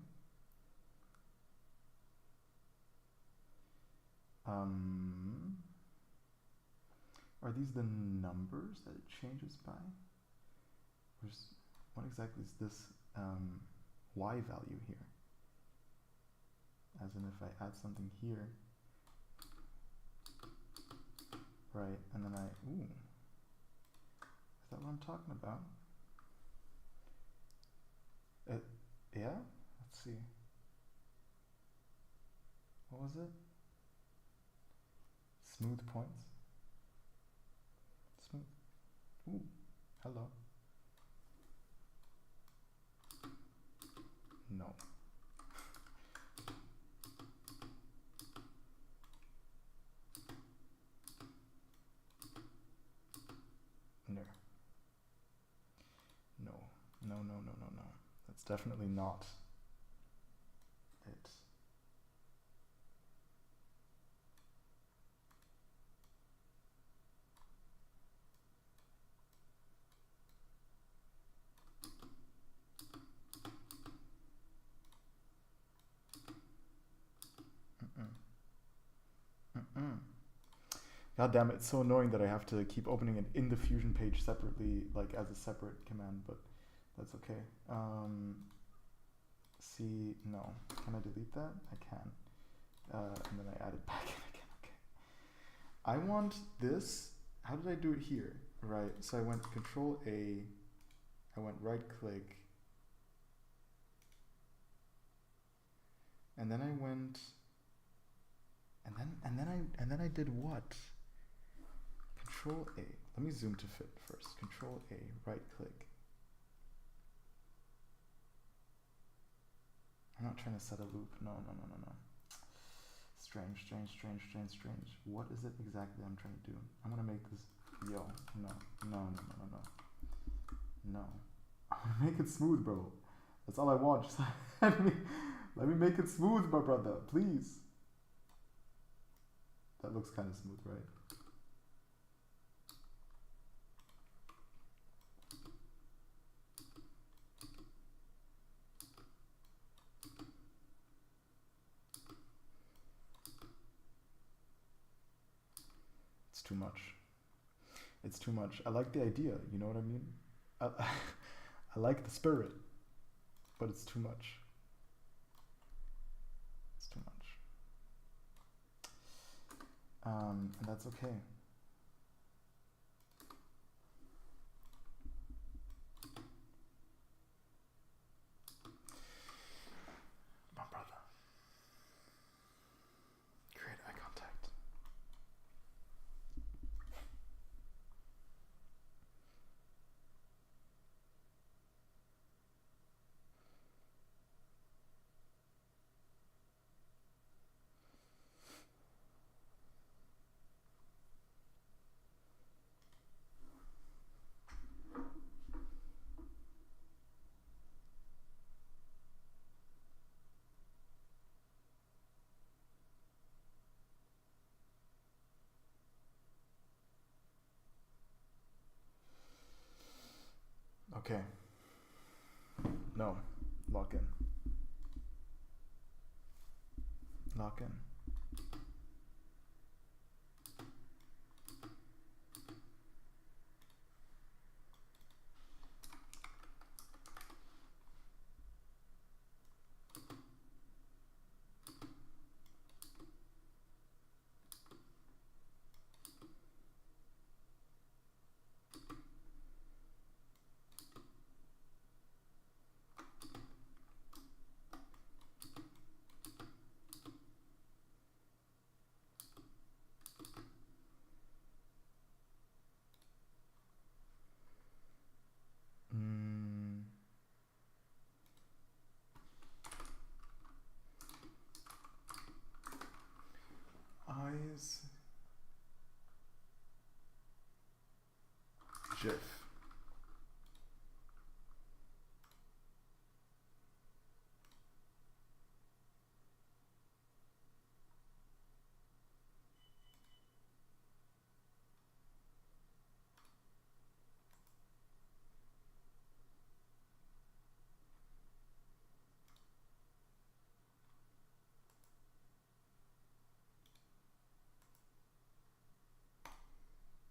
Are these the numbers that it changes by? What exactly is this y value here? As in if I add something here, right, and then is that what I'm talking about? Yeah, let's see. What was it? Smooth points. Smooth. Ooh, hello. No. No. No. That's definitely not it. God damn it, it's so annoying that I have to keep opening it in the Fusion page separately, like as a separate command, but that's okay. See, no. Can I delete that? I can. And then I add it back in again. Okay. I want this. How did I do it here? Right. So I went Control A. I went right click. And then I went. And then I did what? Control A. Let me zoom to fit first. Control A. Right click. I'm not trying to set a loop. No. Strange. What is it exactly I'm trying to do? I'm gonna make this. Yo, no. I wanna make it smooth, bro. That's all I want. Just let me make it smooth, my brother, please. That looks kind of smooth, right? It's too much. It's too much. I like the idea, you know what I mean? I like the spirit, but it's too much. It's too much. And that's okay. My brother. Create eye contact. Okay. No. Lock in. Lock in. Eyes. GIF.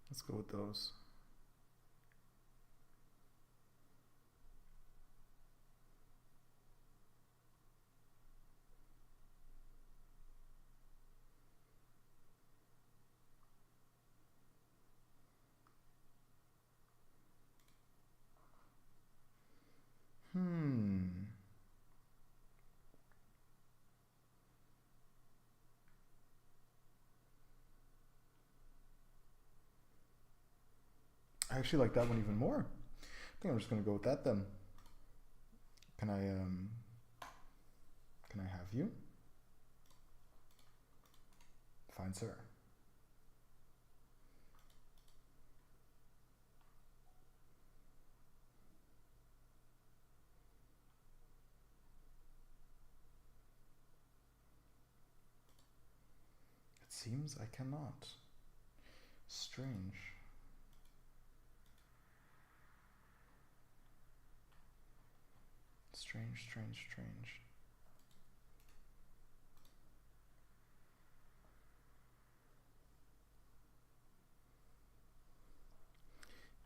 Let's go with those. I actually like that one even more. I think I'm just gonna go with that then. Can I have you? Fine, sir. It seems I cannot. Strange. Strange.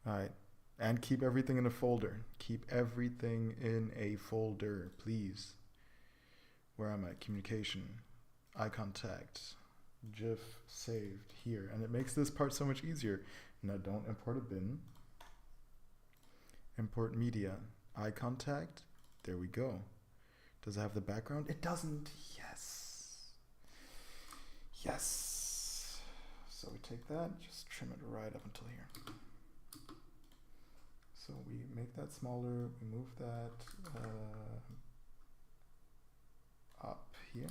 All right. And keep everything in a folder. Keep everything in a folder, please. Where am I? Communication, eye contact, GIF saved here. And it makes this part so much easier. Now don't import a bin. Import media, eye contact. There we go. Does it have the background? It doesn't. Yes. Yes. So we take that, just trim it right up until here. So we make that smaller, we move that up here.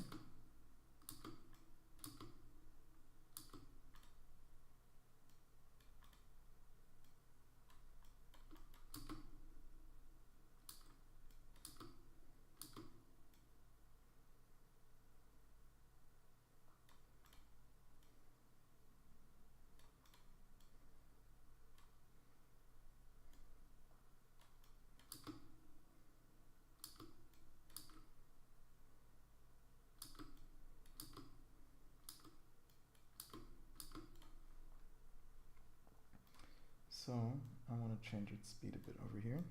So I want to change its speed a bit over here.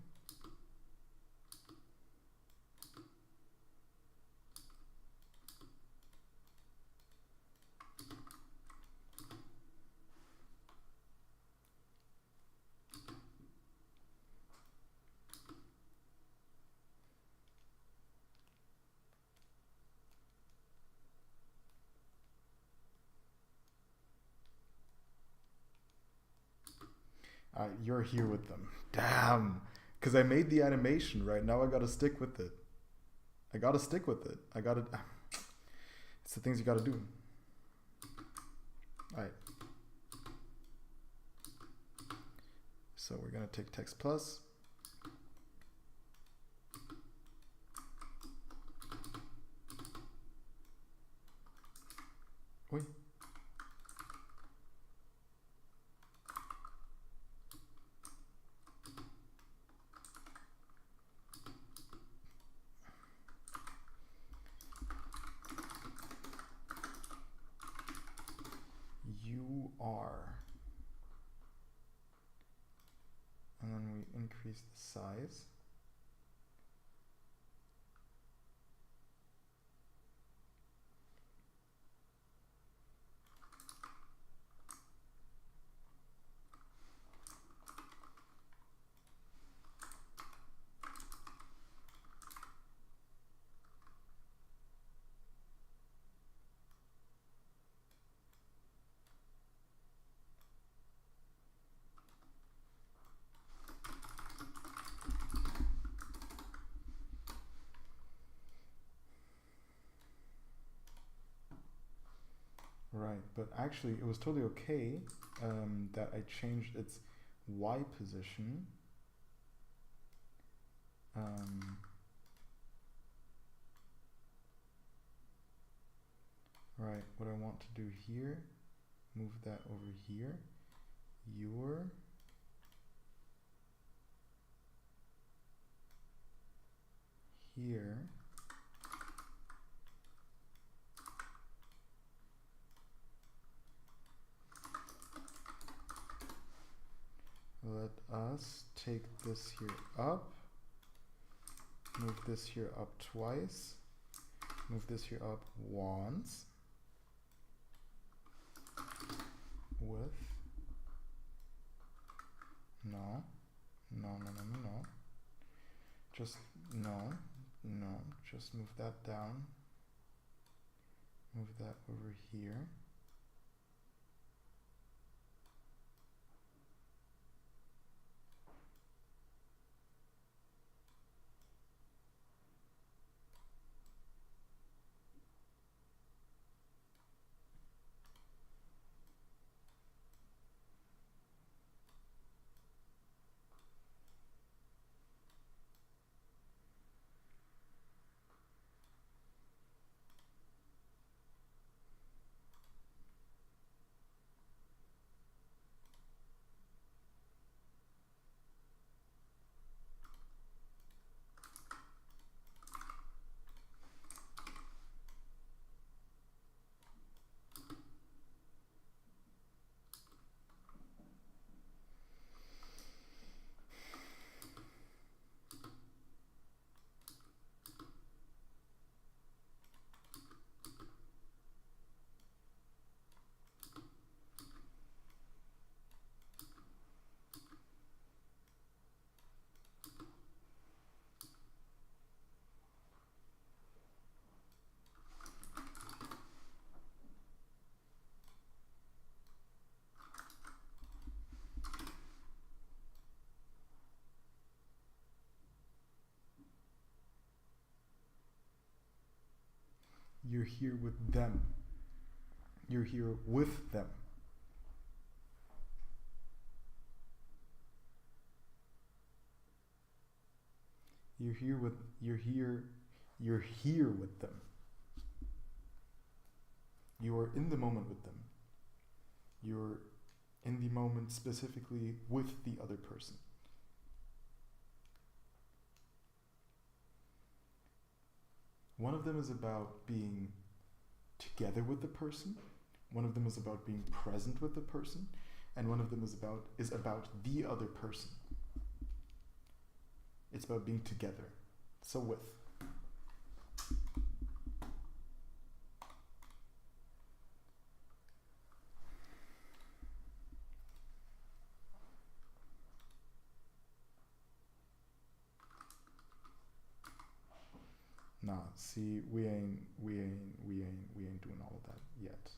You're here with them. Damn. Because I made the animation, right? Now I got to stick with it. I got to stick with it. I got to... It's the things you got to do. All right. So we're going to take text plus. Wait. You are. And then we increase the size. Right, but actually it was totally okay that I changed its Y position. Right, what I want to do here, move that over here. Your here. Let us take this here up, move this here up twice, move this here up once, with, no, just, no, just move that down, move that over here. You're here with them. You're here with them. You're here with them. You are in the moment with them. You're in the moment specifically with the other person. One of them is about being together with the person. One of them is about being present with the person. And one of them is about the other person. It's about being together. So with. Nah, see, we ain't doing all of that yet.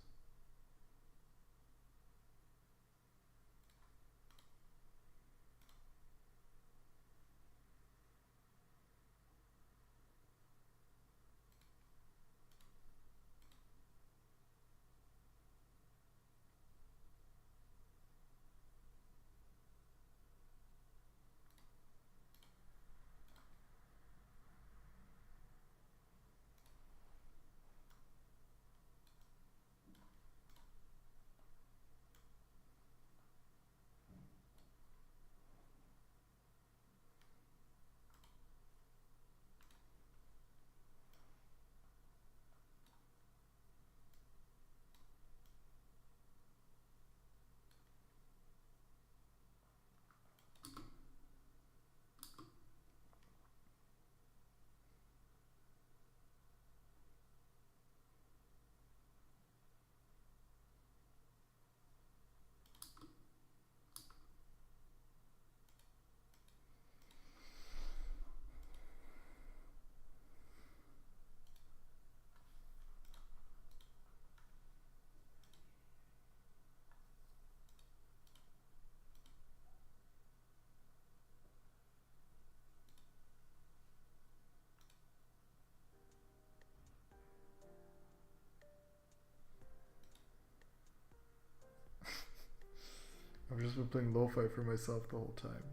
I've just been playing lo-fi for myself the whole time.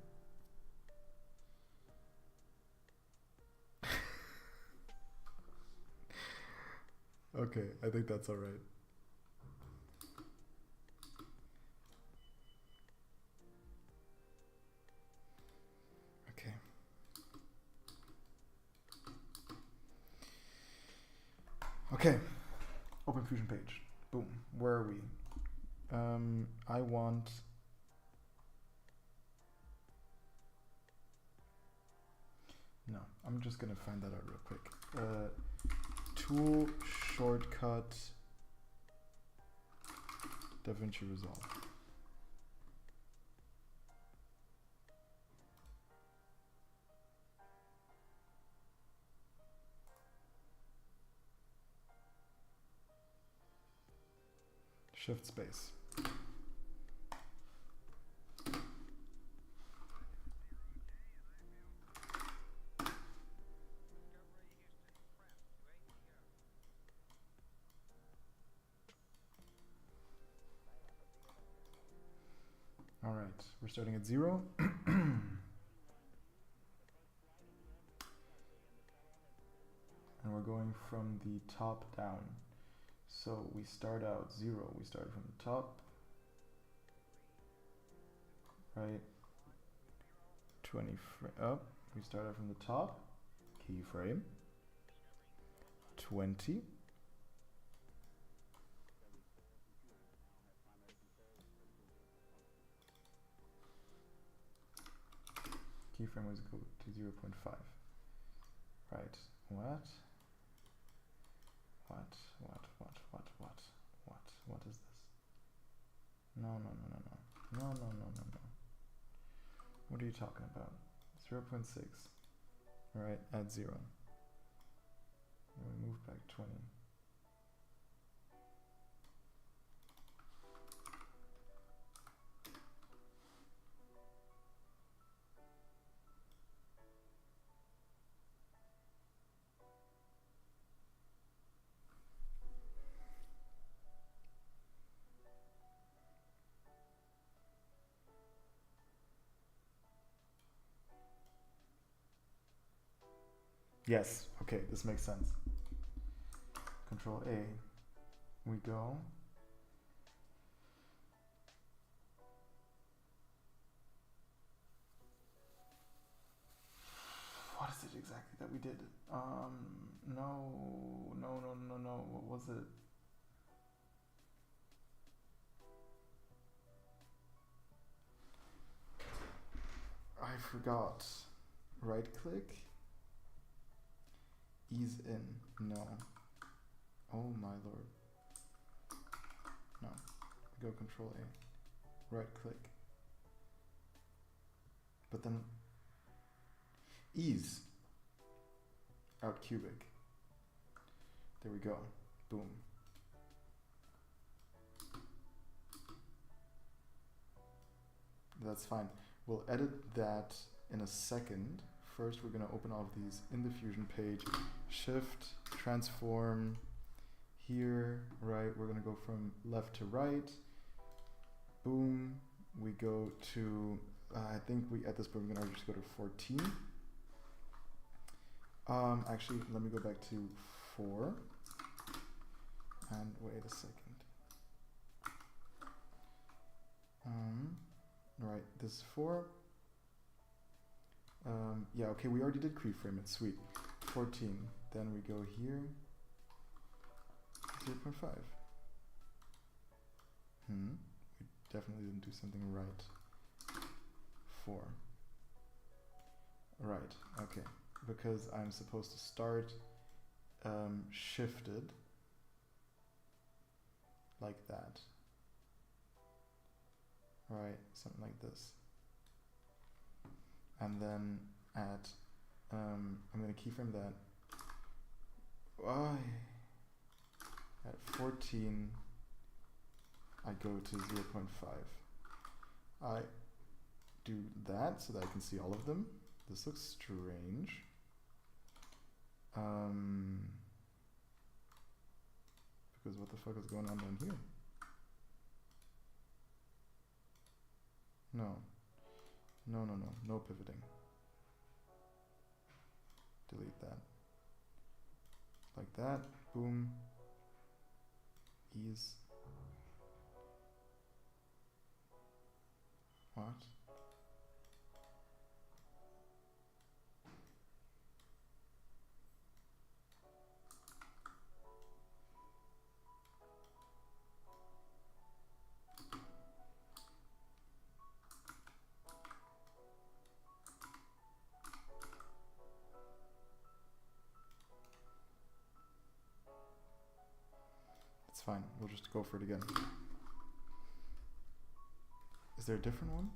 Okay, I think that's alright. Okay. Okay. Open Fusion page. Boom. Where are we? I want... No, I'm just gonna find that out real quick. Tool shortcut DaVinci Resolve. Shift space. All right, we're starting at 0. And we're going from the top down. So we start out 0. We start from the top. Right. 20 up. We start out from the top. Keyframe. 20. Keyframe was equal to 0.5. Right. What is this? No. What are you talking about? 0.6. Alright, add 0. And we move back 20. Yes, okay, this makes sense. Control A. We go. What is it exactly that we did? No. What was it? I forgot. Right click. Ease in. No. Oh my lord. No. Go Control A. Right click. But then ease. Out cubic. There we go. Boom. That's fine. We'll edit that in a second. First, we're going to open all of these in the Fusion page. Shift, transform, here, right. We're going to go from left to right. Boom. We go to, I think at this point we're going to just go to 14. Actually, let me go back to 4. And wait a second. Right, this is 4. Yeah, okay, we already did keyframe it, sweet. 14, then we go here, 0.5. We definitely didn't do something right. 4. Right, okay, because I'm supposed to start shifted like that. Right, something like this. And then at, I'm going to keyframe that. At 14, I go to 0.5. I do that so that I can see all of them. This looks strange. Because what the fuck is going on down here? No. No pivoting. Delete that. Like that. Boom. Ease. What? It's fine. We'll just go for it again. Is there a different one?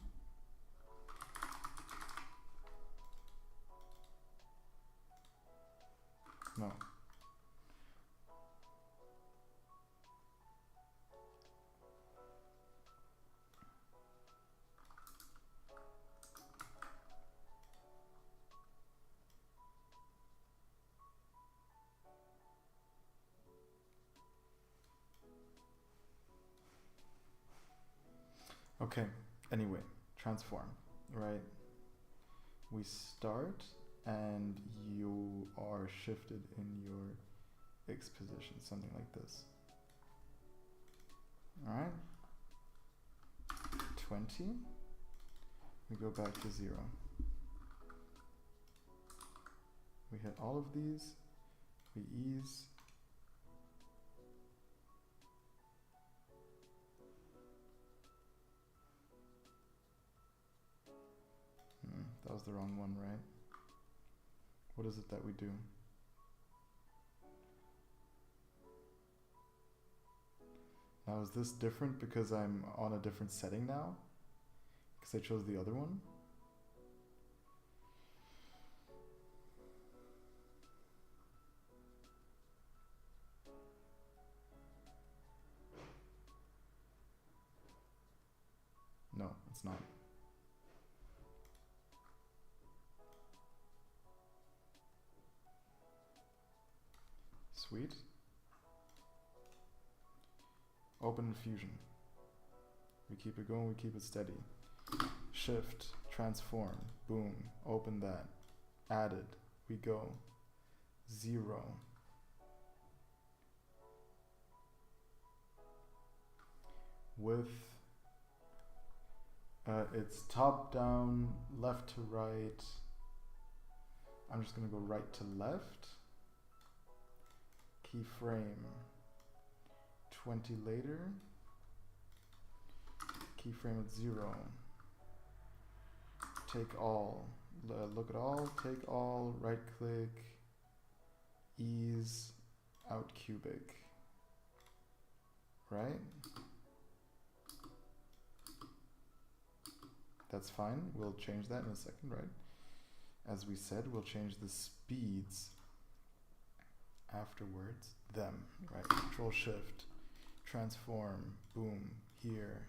No. Okay, anyway, transform, right? We start and you are shifted in your X position, something like this. Alright? 20. We go back to 0. We hit all of these. We ease. That was the wrong one, right? What is it that we do? Now is this different because I'm on a different setting now? Because I chose the other one? No, it's not. Sweet. Open Fusion. We keep it going, we keep it steady. Shift, transform, boom, open that, added, we go. 0. With it's top down, left to right. I'm just gonna go right to left. Keyframe 20 later. Keyframe at 0. Take all. Look at all. Take all. Right click. Ease out cubic. Right? That's fine. We'll change that in a second, right? As we said, we'll change the speeds afterwards. Them, right? Control Shift, transform, boom, here.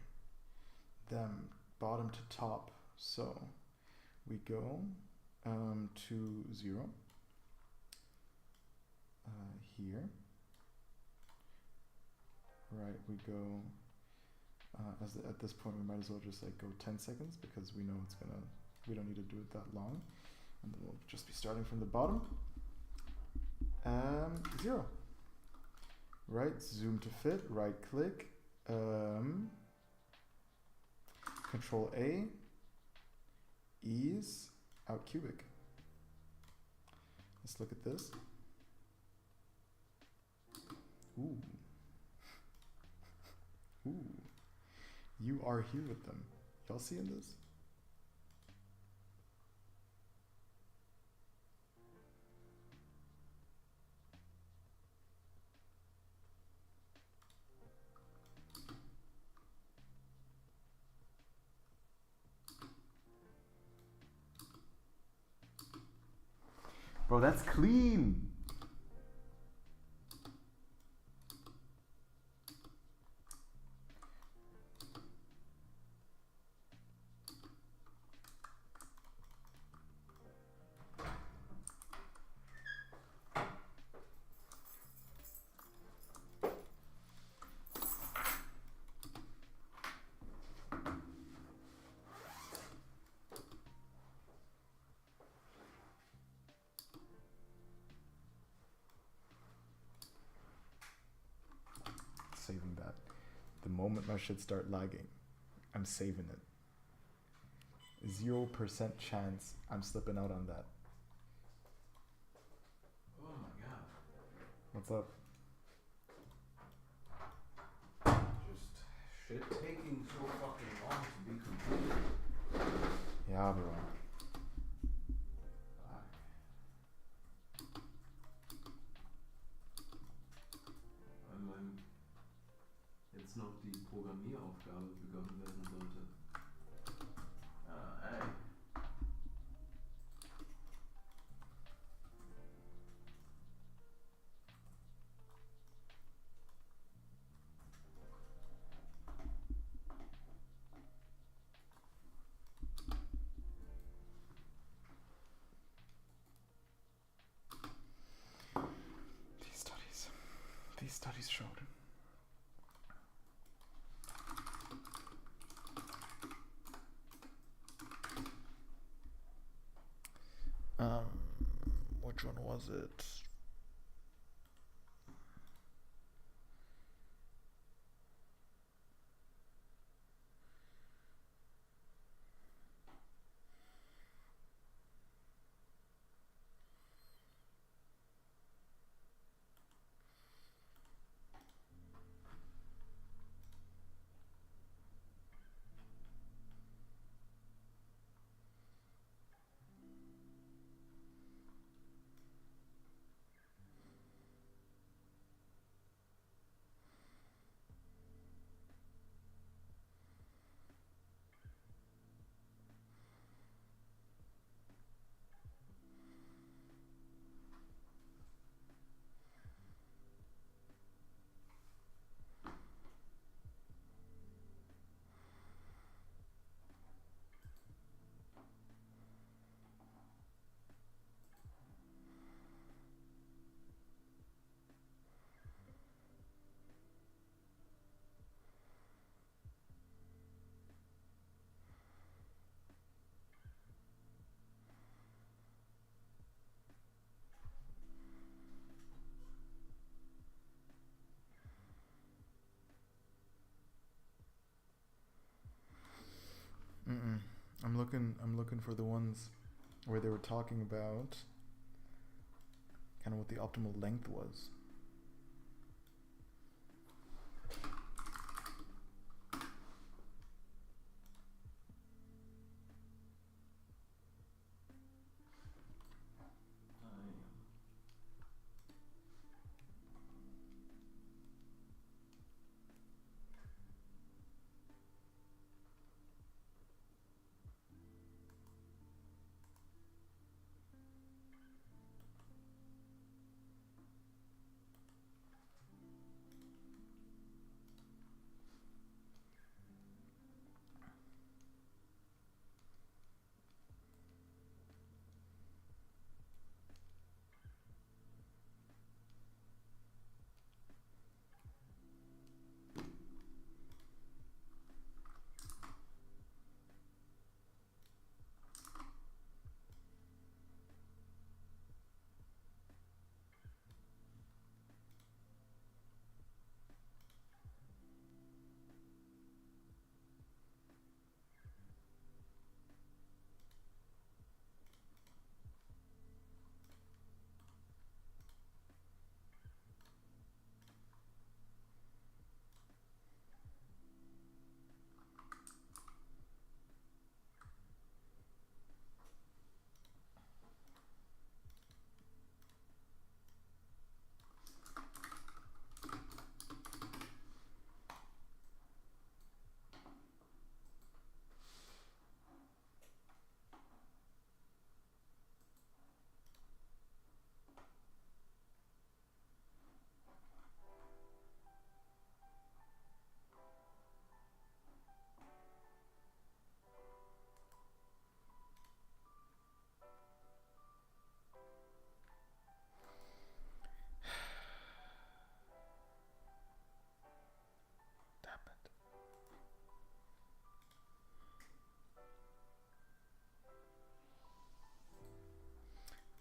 Them, bottom to top. So we go to 0 here. Right, we go. At this point, we might as well just like go 10 seconds because we know it's gonna. We don't need to do it that long, and then we'll just be starting from the bottom. 0. Right, zoom to fit. Right click. Control A. Ease out cubic. Let's look at this. Ooh. Ooh. You are here with them. Y'all seeing this? Bro, that's clean. Saving that. The moment my shit start lagging, I'm saving it. 0% chance I'm slipping out on that. Oh my god. What's up? Just shit taking so fucking long to be completed. Yeah, bro. Jetzt noch die Programmieraufgabe begonnen werden sollte. Ey. These studies showed. Which one was it? looking for the ones where they were talking about kind of what the optimal length was.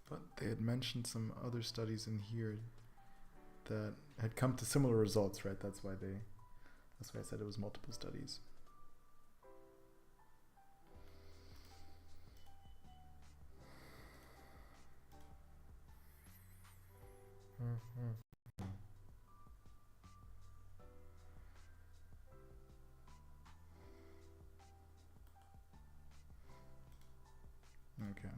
But they had mentioned some other studies in here that had come to similar results, right? That's why I said it was multiple studies. Okay.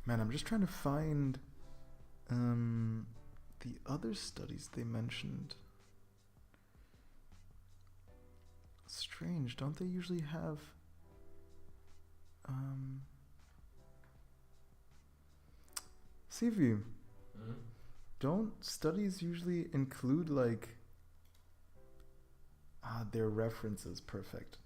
Man, I'm just trying to find the other studies they mentioned. Strange, don't they usually have CV? Don't studies usually include like their references? Perfect.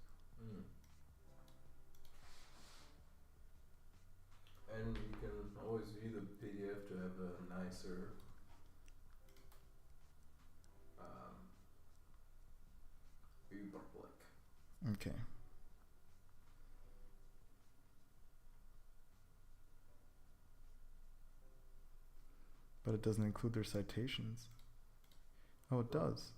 And you can always view the PDF to have a nicer view public. Okay. But it doesn't include their citations. Oh, it does.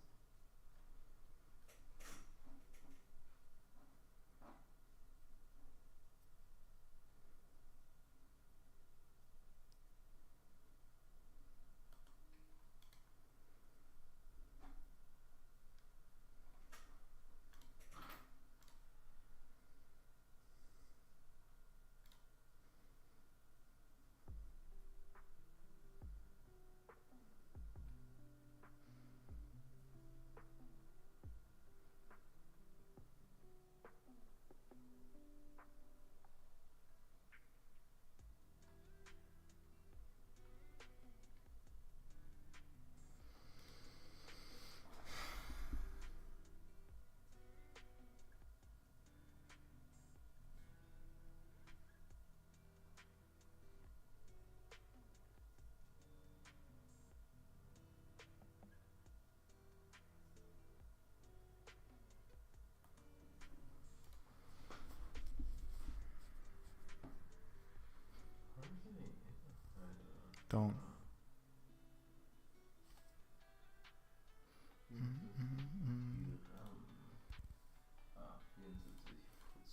Don't.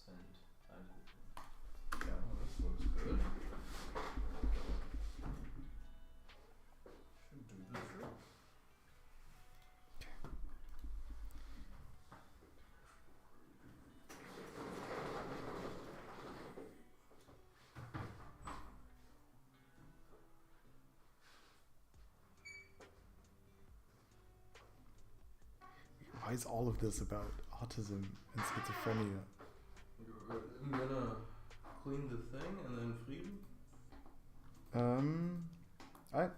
74% Alkohol. Ja, das looks good. Should do the trick. Why is all of this about autism and schizophrenia? I'm gonna clean the thing and then Frieden. Alright. Alright.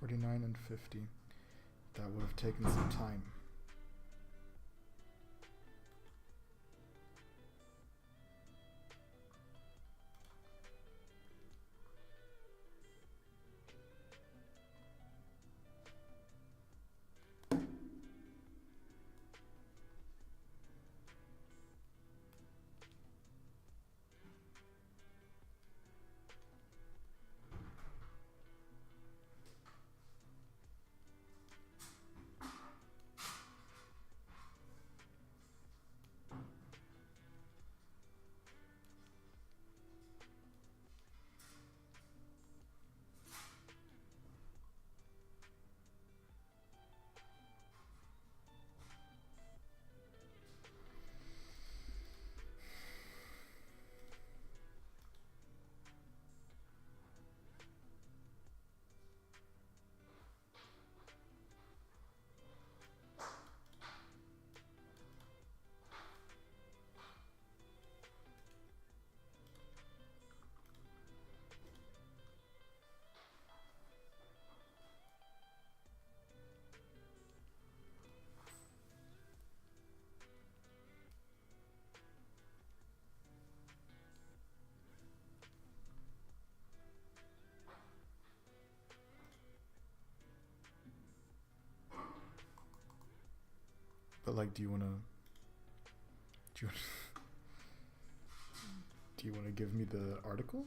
$49 and $50. That would have taken some time. But like, do you wanna give me the article?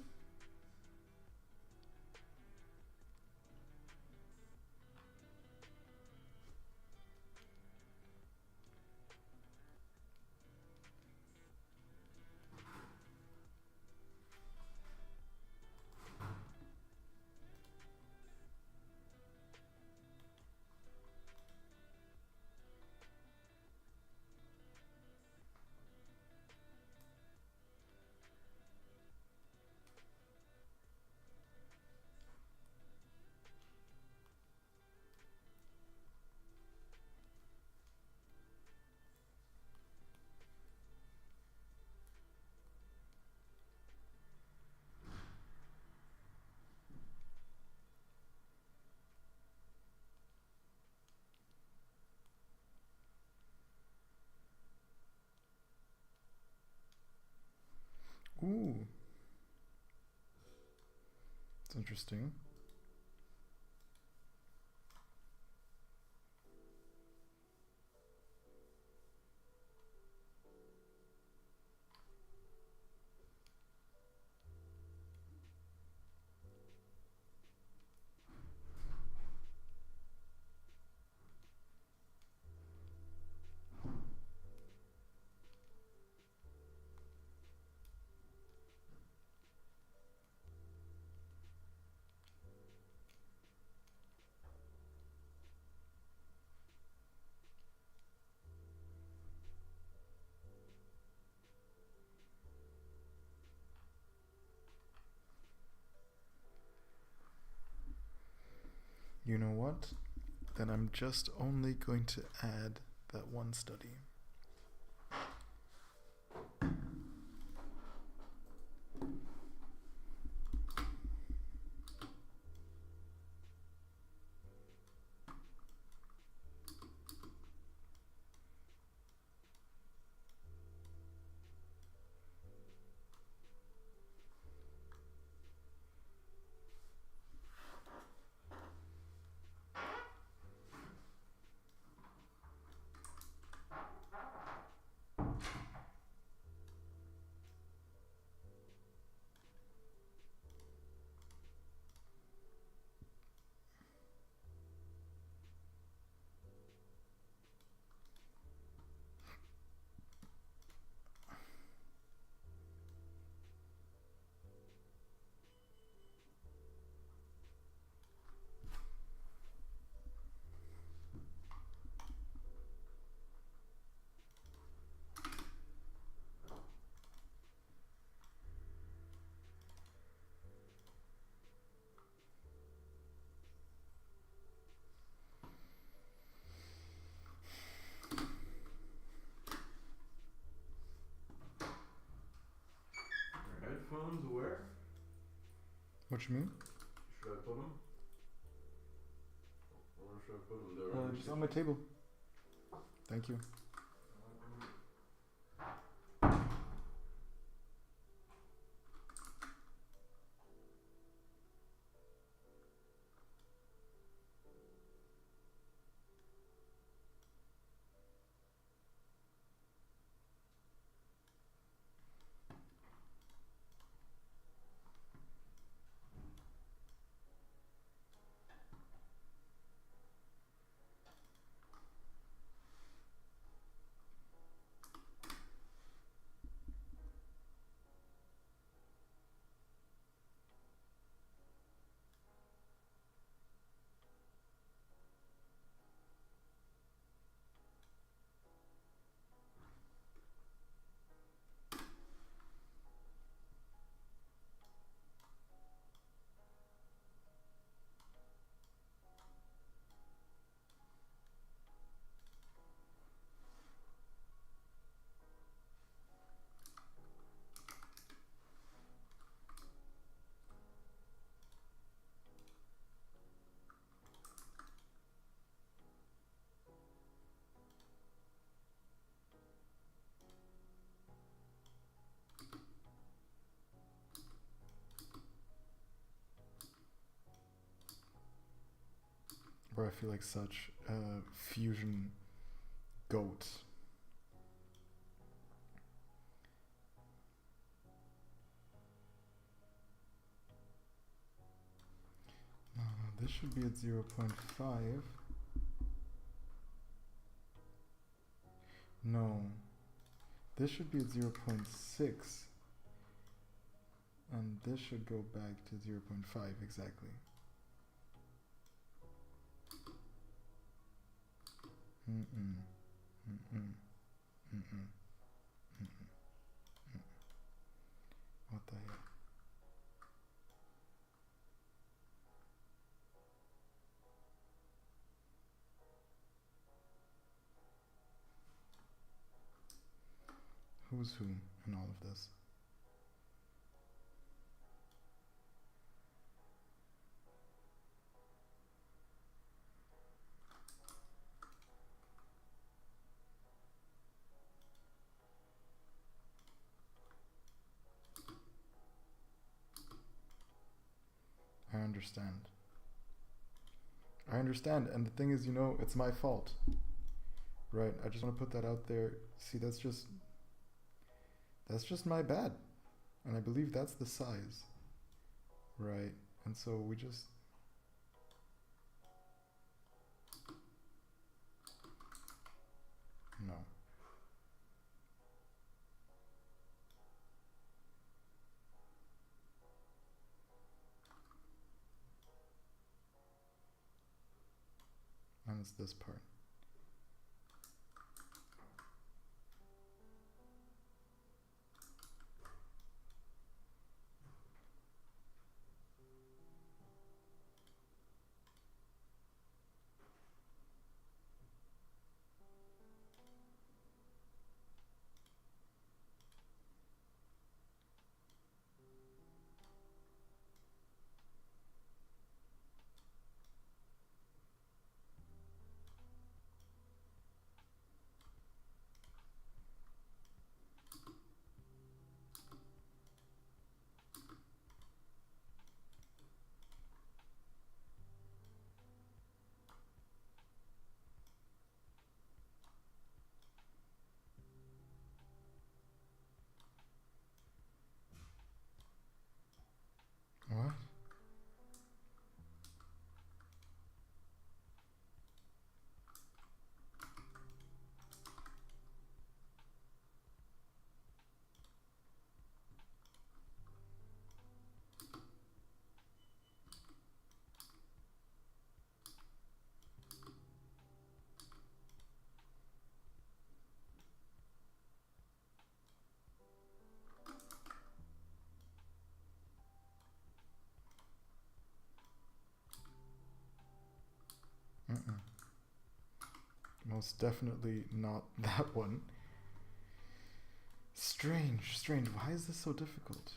It's interesting. You know what? Then I'm just only going to add that one study. Headphones where? What you mean? Should I put them? Where should I put them? There. Just on my table. Thank you. Bro, I feel like such a fusion goat. No, this should be at 0.5. No, this should be at 0.6. And this should go back to 0.5 exactly. What the hell? Who's who in all of this? understand. I understand, and the thing is, you know, it's my fault. Right? I just want to put that out there. See, that's just my bad. And I believe that's the size. Right? And so we just no. And it's this part. What? Mm-mm. Most definitely not that one. Strange, strange. Why is this so difficult?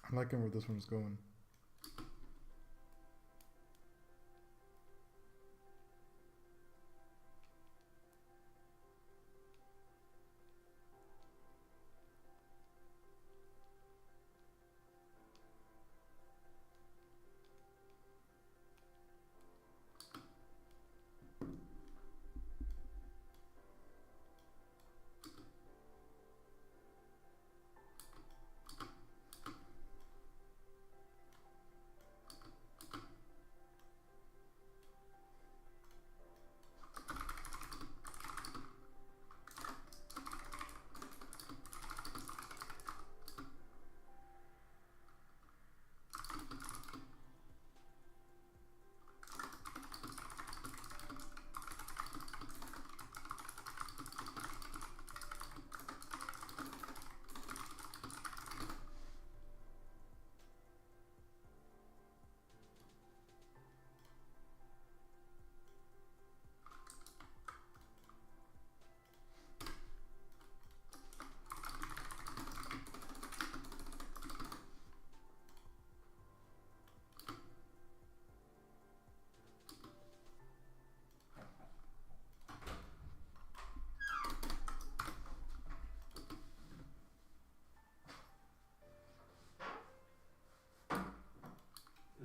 I'm liking where this one's going.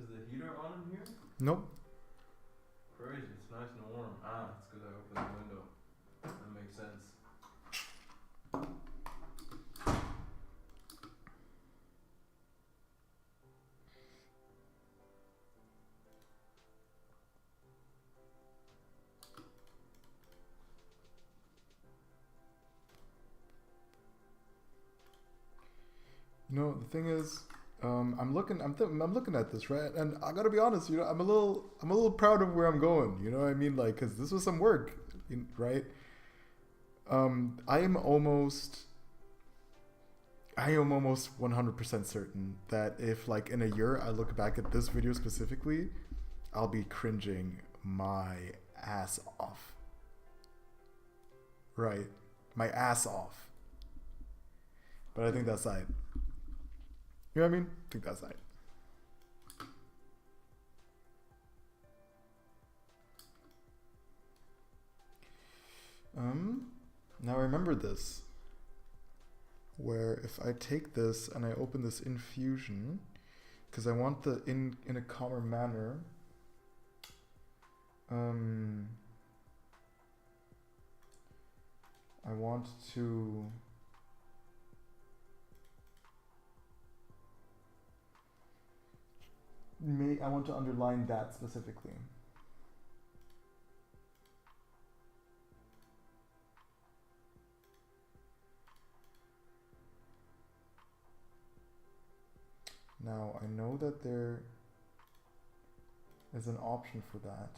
Is the heater on in here? Nope. Crazy, it's nice and warm. Ah, it's because I opened the window. That makes sense. No, the thing is, I'm looking at this, right? And I gotta be honest, you know, I'm a little proud of where I'm going. You know what I mean? Like, cause this was some work, right? I am almost 100% certain that if, like, in a year I look back at this video specifically, I'll be cringing my ass off. Right, my ass off. But I think that's it. You know what I mean? I think that's it. Now remember this, where if I take this and I open this in Fusion, because I want the in a calmer manner, I want to underline that specifically. Now I know that there is an option for that.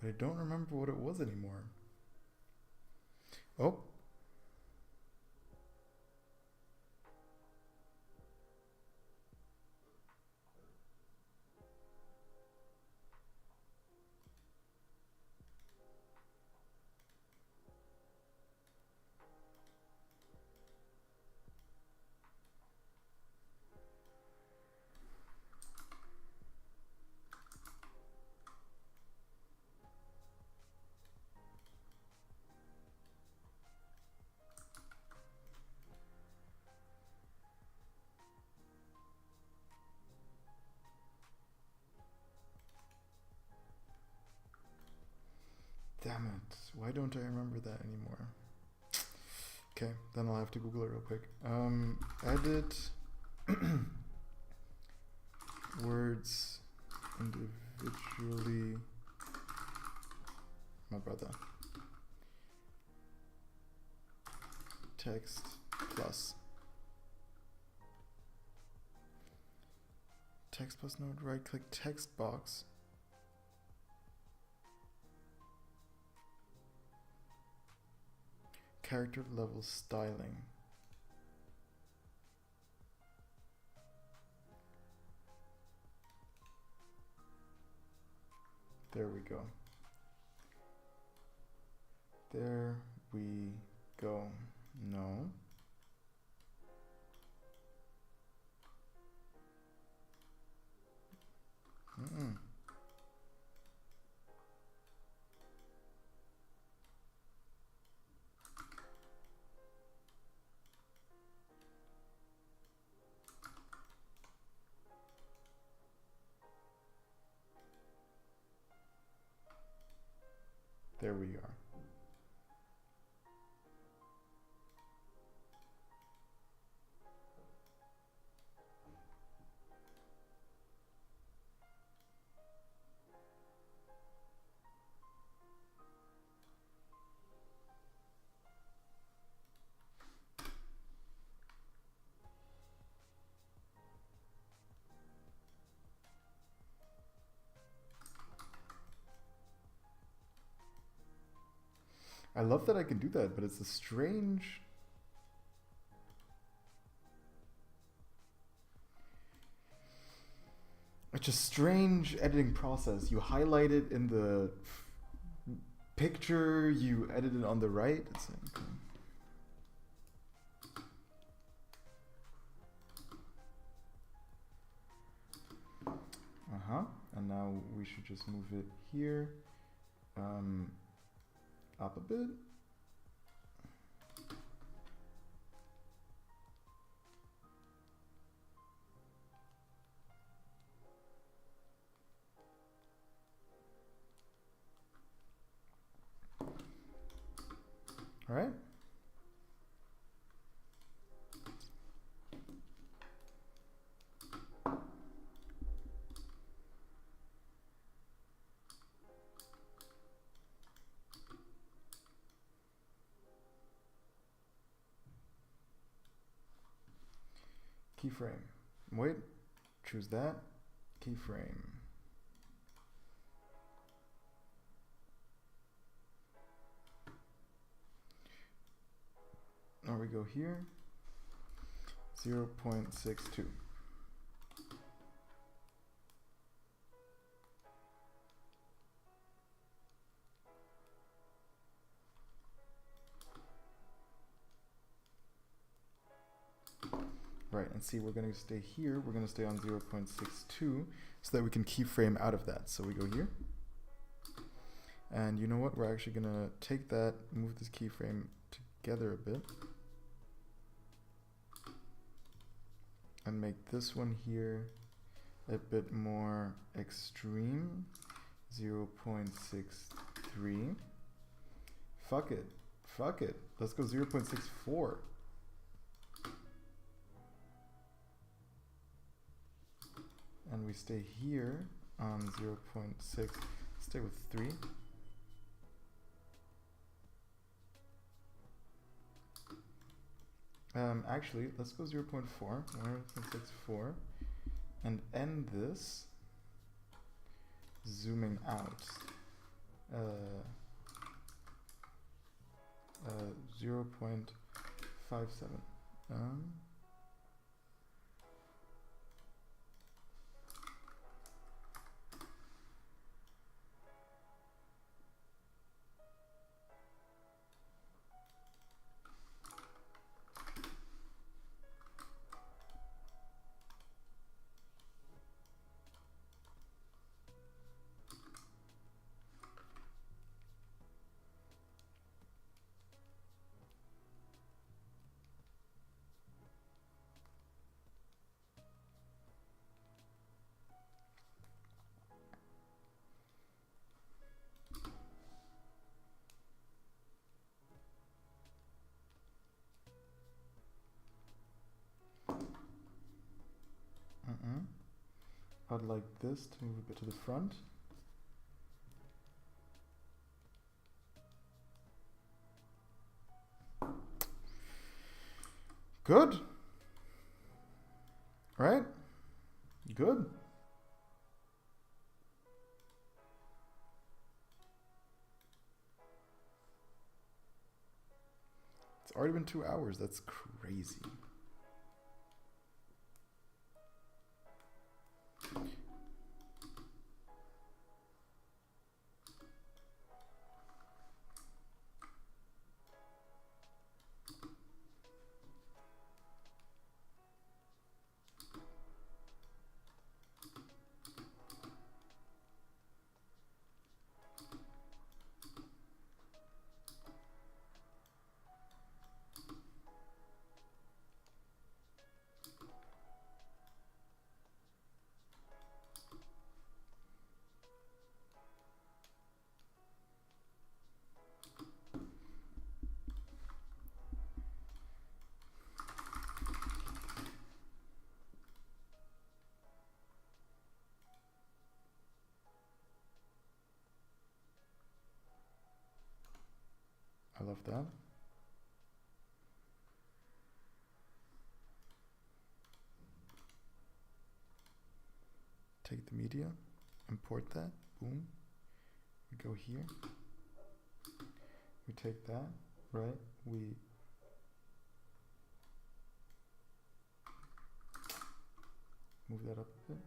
But I don't remember what it was anymore. Oh. Damn it. Why don't I remember that anymore? Okay, then I'll have to Google it real quick. Edit words individually. My brother. Text plus. Text plus node, right click text box. Character level styling. There we go. There we go. No. There we are. I love that I can do that, but it's a strange... It's a strange editing process. You highlight it in the picture, you edit it on the right. It's like... And now we should just move it here. Up a bit. All right. Keyframe. Wait, choose that. Keyframe. Now we go here. 0.62. Right, and see, we're going to stay here. We're going to stay on 0.62 so that we can keyframe out of that. So we go here. And you know what? We're actually going to take that, move this keyframe together a bit. And make this one here a bit more extreme. 0.63. Fuck it. Fuck it. Let's go 0.64. And we stay here on 0.6. Stay with 3. Actually, let's go 0.4. 0.64. And end this zooming out. 0.57. I'd like this to move a bit to the front. Good. Right? Good. It's already been 2 hours. That's crazy. I love that. Take the media, import that, boom. We go here. We take that, right? We move that up a bit.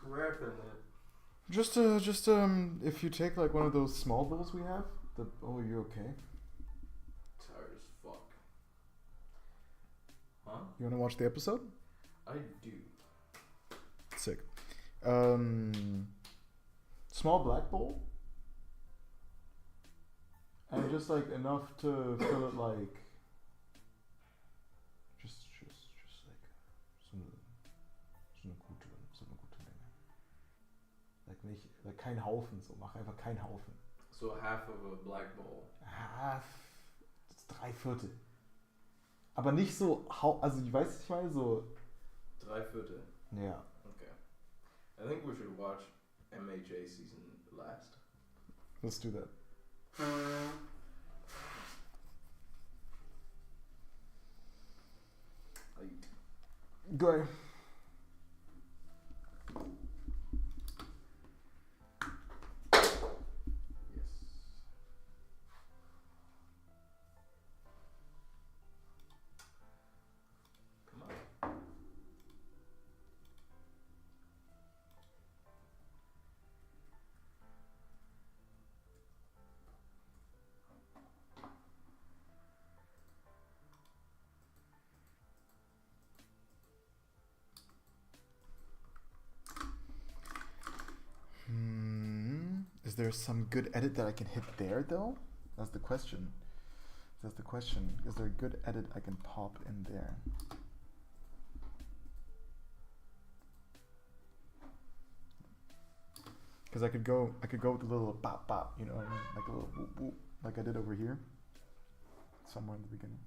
crap in it. Just if you take like one of those small bowls we have. Oh, you okay? Tired as fuck. Huh? You wanna watch the episode? I do. Sick. Small black bowl. And just like enough to fill it like. Just like. So eine gute Menge. Like nicht, like kein Haufen, so mach einfach kein Haufen. So half of a black bowl. Half, das ist 3/4. Aber nicht so, also ich weiß nicht mal so. 3/4? Ja. Okay. I think we should watch MHA season last. Let's do that. Go. Is there some good edit that I can hit there though? That's the question. Is there a good edit I can pop in there? Because I could go with a little pop pop, you know what I mean? Like a little whoop whoop, like I did over here. Somewhere in the beginning.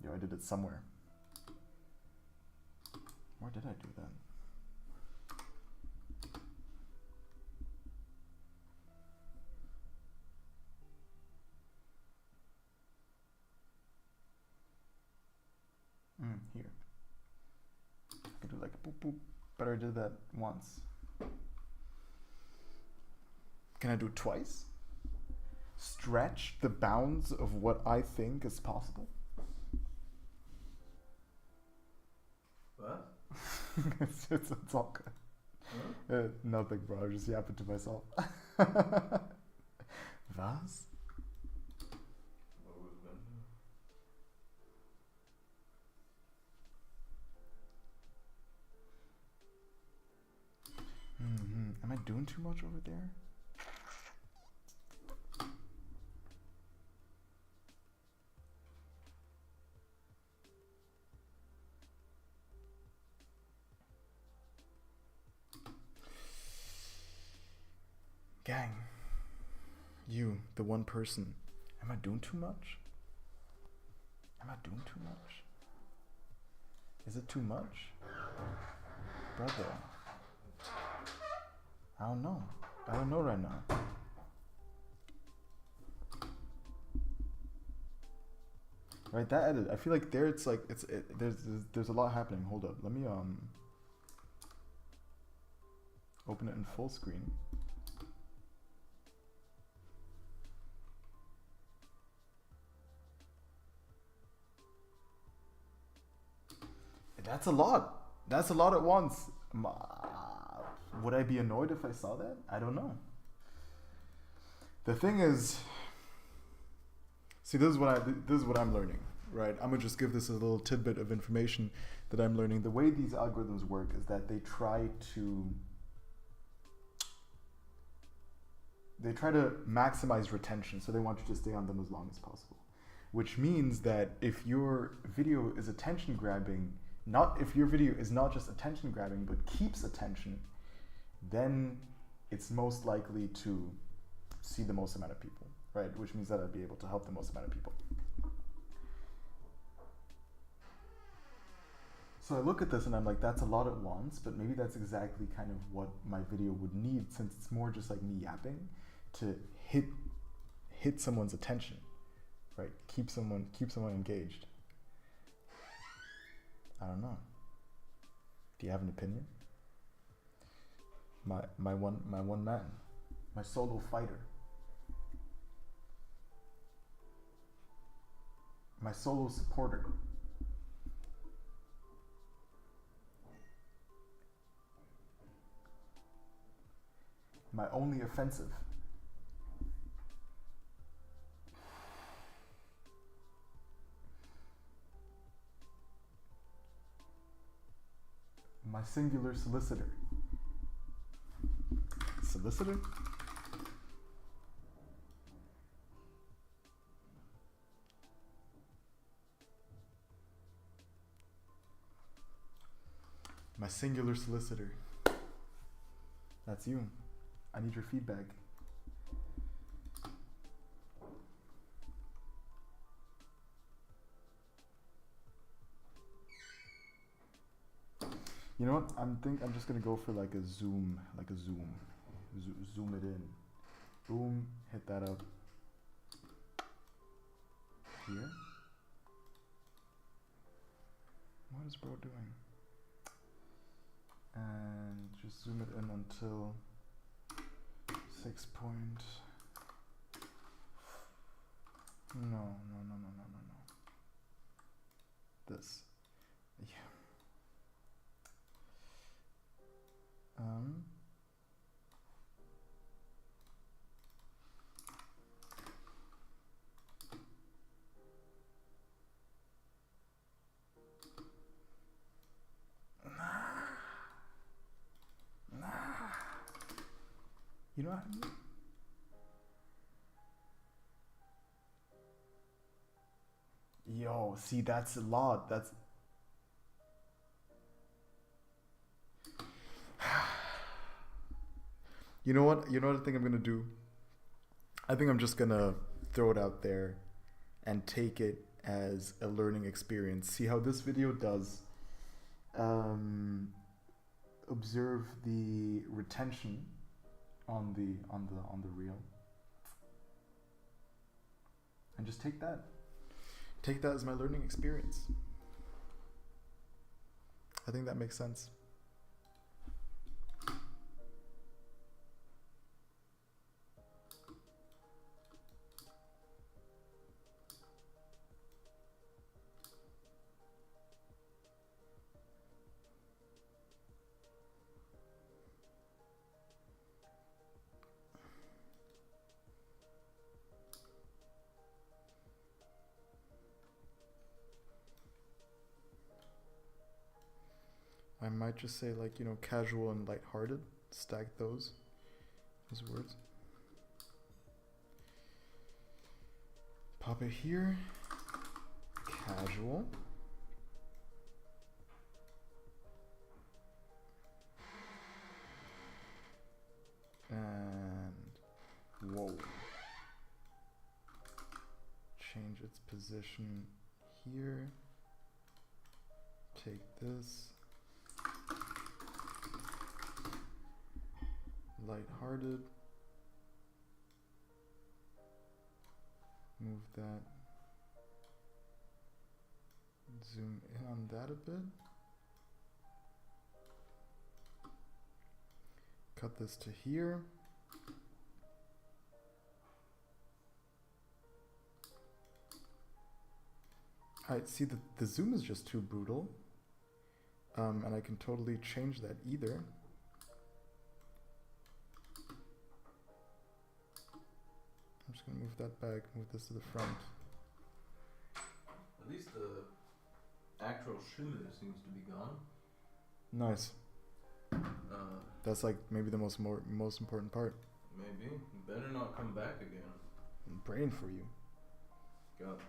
Yo, I did it somewhere. Where did I do that? Here. I could do like boop boop, but I did that once. Can I do it twice? Stretch the bounds of what I think is possible? What? it's all good. Huh? Nothing, bro. I just yapping to myself. Was? Am I doing too much over there? Gang, you, the one person, am I doing too much? Am I doing too much? Is it too much? Brother, I don't know. I don't know right now. Right, that edit, I feel like there it's like, there's a lot happening. Hold up, let me open it in full screen. That's a lot. That's a lot at once. Would I be annoyed if I saw that? I don't know. The thing is, see, this is what I'm learning, right? I'm gonna just give this a little tidbit of information that I'm learning. The way these algorithms work is that they try to maximize retention, so they want you to stay on them as long as possible. Which means that if your video is attention grabbing, if your video is not just attention grabbing but keeps attention, then it's most likely to see the most amount of people, right? Which means that I'd be able to help the most amount of people. So I look at this and I'm like, that's a lot at once, but maybe that's exactly kind of what my video would need, since it's more just like me yapping, to hit someone's attention, right? Keep someone engaged. I don't know. Do you have an opinion? My one man, my solo fighter. My solo supporter. My only offensive. My singular solicitor. Solicitor? My singular solicitor. That's you. I need your feedback. You know what? I'm just gonna go for like a zoom, zoom it in. Boom, hit that up. Here. What is bro doing? And just zoom it in until 6 point. No. This. Yeah. You know what I mean? Yo, see, that's a lot. That's you know what? You know what I think I'm gonna do? I think I'm just gonna throw it out there and take it as a learning experience. See how this video does. Observe the retention on the reel, and just take that as my learning experience. I think that makes sense. I might just say, like, you know, casual and lighthearted. Stack those words. Pop it here. Casual. And whoa. Change its position here. Take this. Lighthearted. Move that. Zoom in on that a bit. Cut this to here. Alright, see, the zoom is just too brutal. And I can totally change that either. I'm just gonna move that back, move this to the front. At least the actual shimmer seems to be gone. Nice. That's like maybe the most important part. Maybe. You better not come back again. I'm praying for you. Got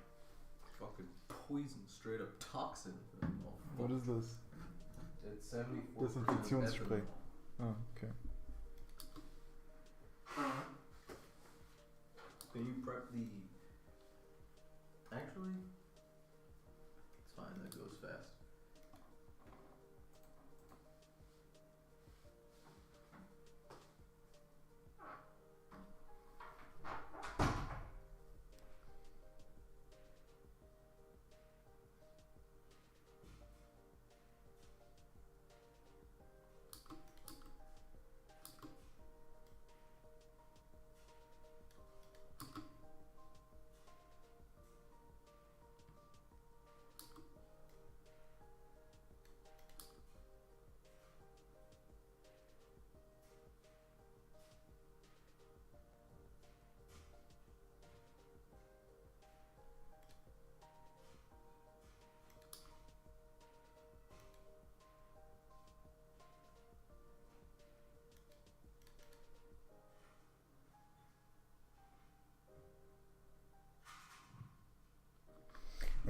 fucking poison, straight up toxin. What is this? It's 74% Desinfektionsspray. Oh, okay. Can you prep the... Actually, it's fine, that goes fast.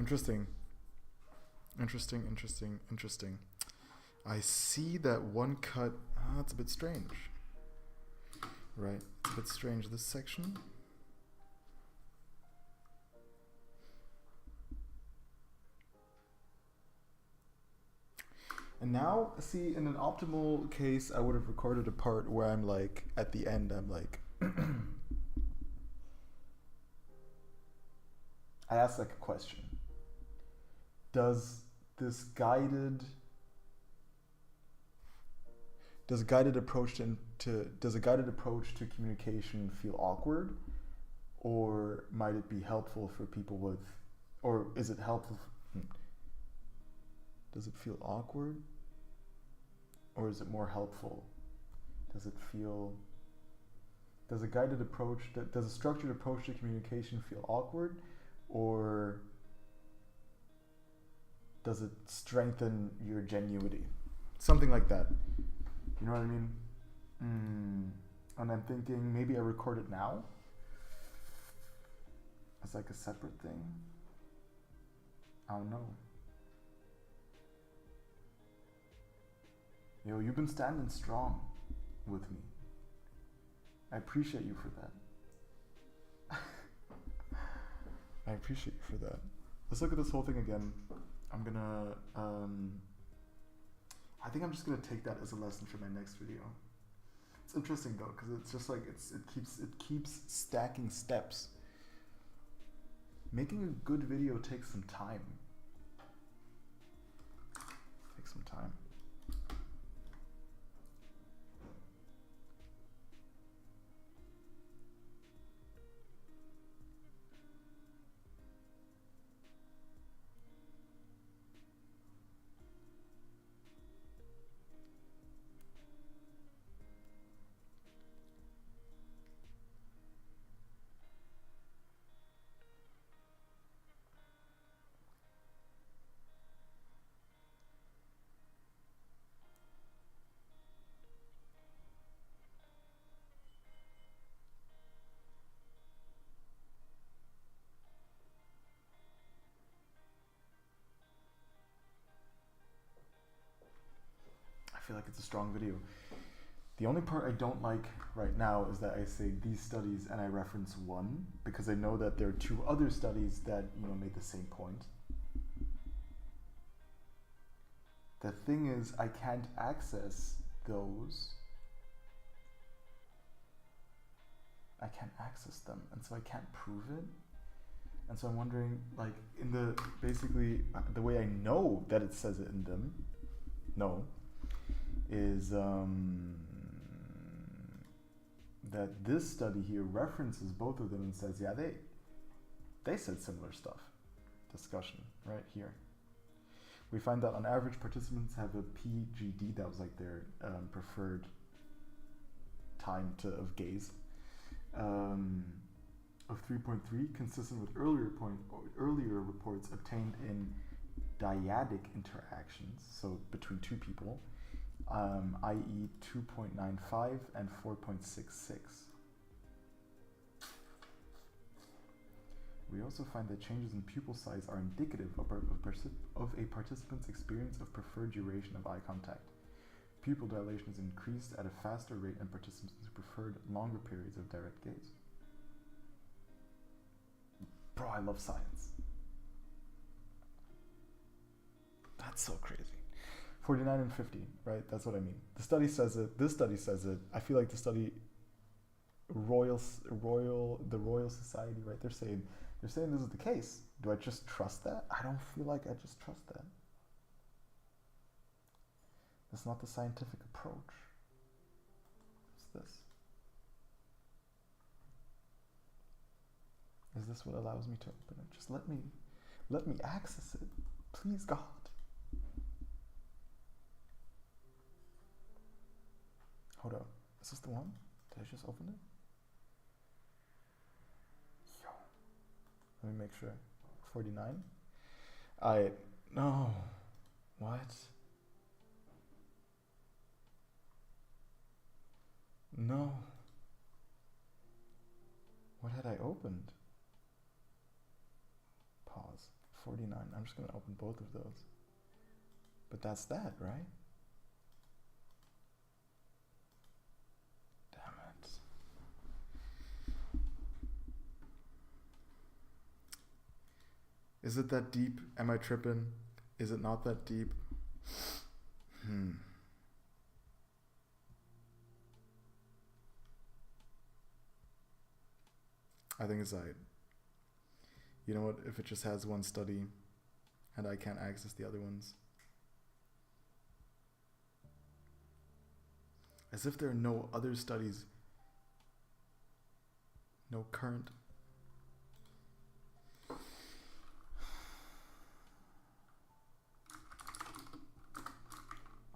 Interesting. Interesting. I see that one cut. It's a bit strange. Right, it's a bit strange, this section. And now, see, in an optimal case, I would have recorded a part where I'm like, at the end, I'm like, I ask like a question. Does a guided approach to communication feel awkward, or might it be helpful for people with, or is it helpful? Does it feel awkward, or is it more helpful? Does a structured approach to communication feel awkward, or does it strengthen your genuity? Something like that. You know what I mean? And I'm thinking maybe I record it now as like a separate thing. I don't know. Yo, you've been standing strong with me. I appreciate you for that. I appreciate you for that. Let's look at this whole thing again. I'm gonna, I think I'm just gonna take that as a lesson for my next video. It's interesting though, because it's just like, it keeps stacking steps. Making a good video takes some time. I feel like it's a strong video. The only part I don't like right now is that I say these studies and I reference one, because I know that there are two other studies that, you know, made the same point. The thing is, I can't access those. I can't access them, and so I can't prove it. And so I'm wondering, like, in the, basically, the way I know that it says it in them, is that this study here references both of them and says, yeah, they said similar stuff. Discussion, right here. We find that on average, participants have a PGD, that was like their preferred time of gaze, of 3.3, consistent with earlier reports obtained in dyadic interactions, so between two people, i.e. 2.95 and 4.66. We also find that changes in pupil size are indicative of a participant's experience of preferred duration of eye contact. Pupil dilation is increased at a faster rate in participants who preferred longer periods of direct gaze. Bro, I love science. That's so crazy. 49 and 50, right? That's what I mean. The study says it. This study says it. I feel like the study, the Royal Society, right? They're saying this is the case. Do I just trust that? I don't feel like I just trust that. That's not the scientific approach. What's this? Is this what allows me to open it? Just let me access it. Please, God. Hold up. Is this the one? Did I just open it? Yo. Let me make sure. 49? No. What? No. What had I opened? Pause. 49. I'm just going to open both of those. But that's that, right? Damn it. Is it that deep? Am I tripping? Is it not that deep? I think it's like, you know what, if it just has one study and I can't access the other ones. As if there are no other studies, no current.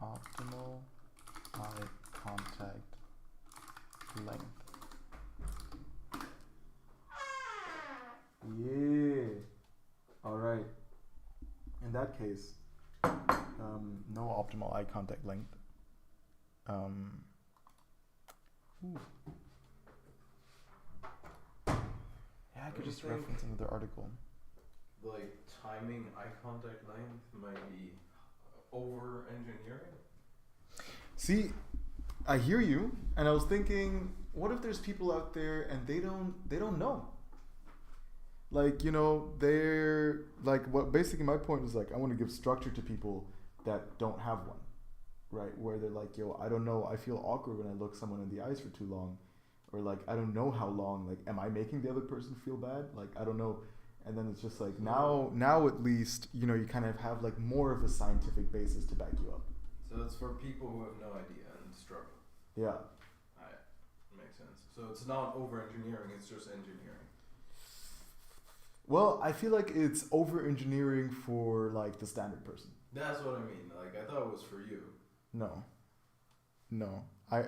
Optimal eye contact length. Yeah. All right. In that case, no optimal eye contact length. Yeah, I could just reference another article. Like timing eye contact length might be over engineering. See, I hear you, and I was thinking, what if there's people out there and they don't know? Like, you know, they're like, what basically my point is like, I want to give structure to people that don't have one, right? Where they're like, yo, I don't know, I feel awkward when I look someone in the eyes for too long, or like, I don't know how long, like, am I making the other person feel bad? Like, I don't know. And then it's just like, now at least, you know, you kind of have like more of a scientific basis to back you up. So it's for people who have no idea and struggle. Yeah. Alright, makes sense. So it's not over engineering, it's just engineering. Well, I feel like it's over engineering for like the standard person. That's what I mean. Like, I thought it was for you. No. I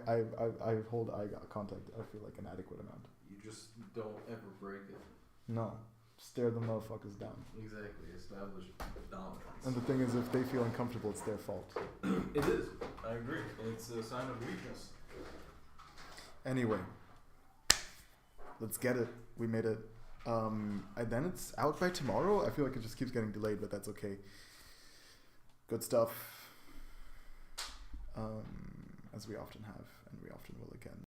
hold eye contact, I feel like an adequate amount. You just don't ever break it. No. Stare the motherfuckers down. Exactly. Establish dominance. And the thing is, if they feel uncomfortable, it's their fault. It is. I agree. It's a sign of weakness. Anyway. Let's get it. We made it. And then it's out by tomorrow. I feel like it just keeps getting delayed, but that's okay. Good stuff. As we often have, and we often will again.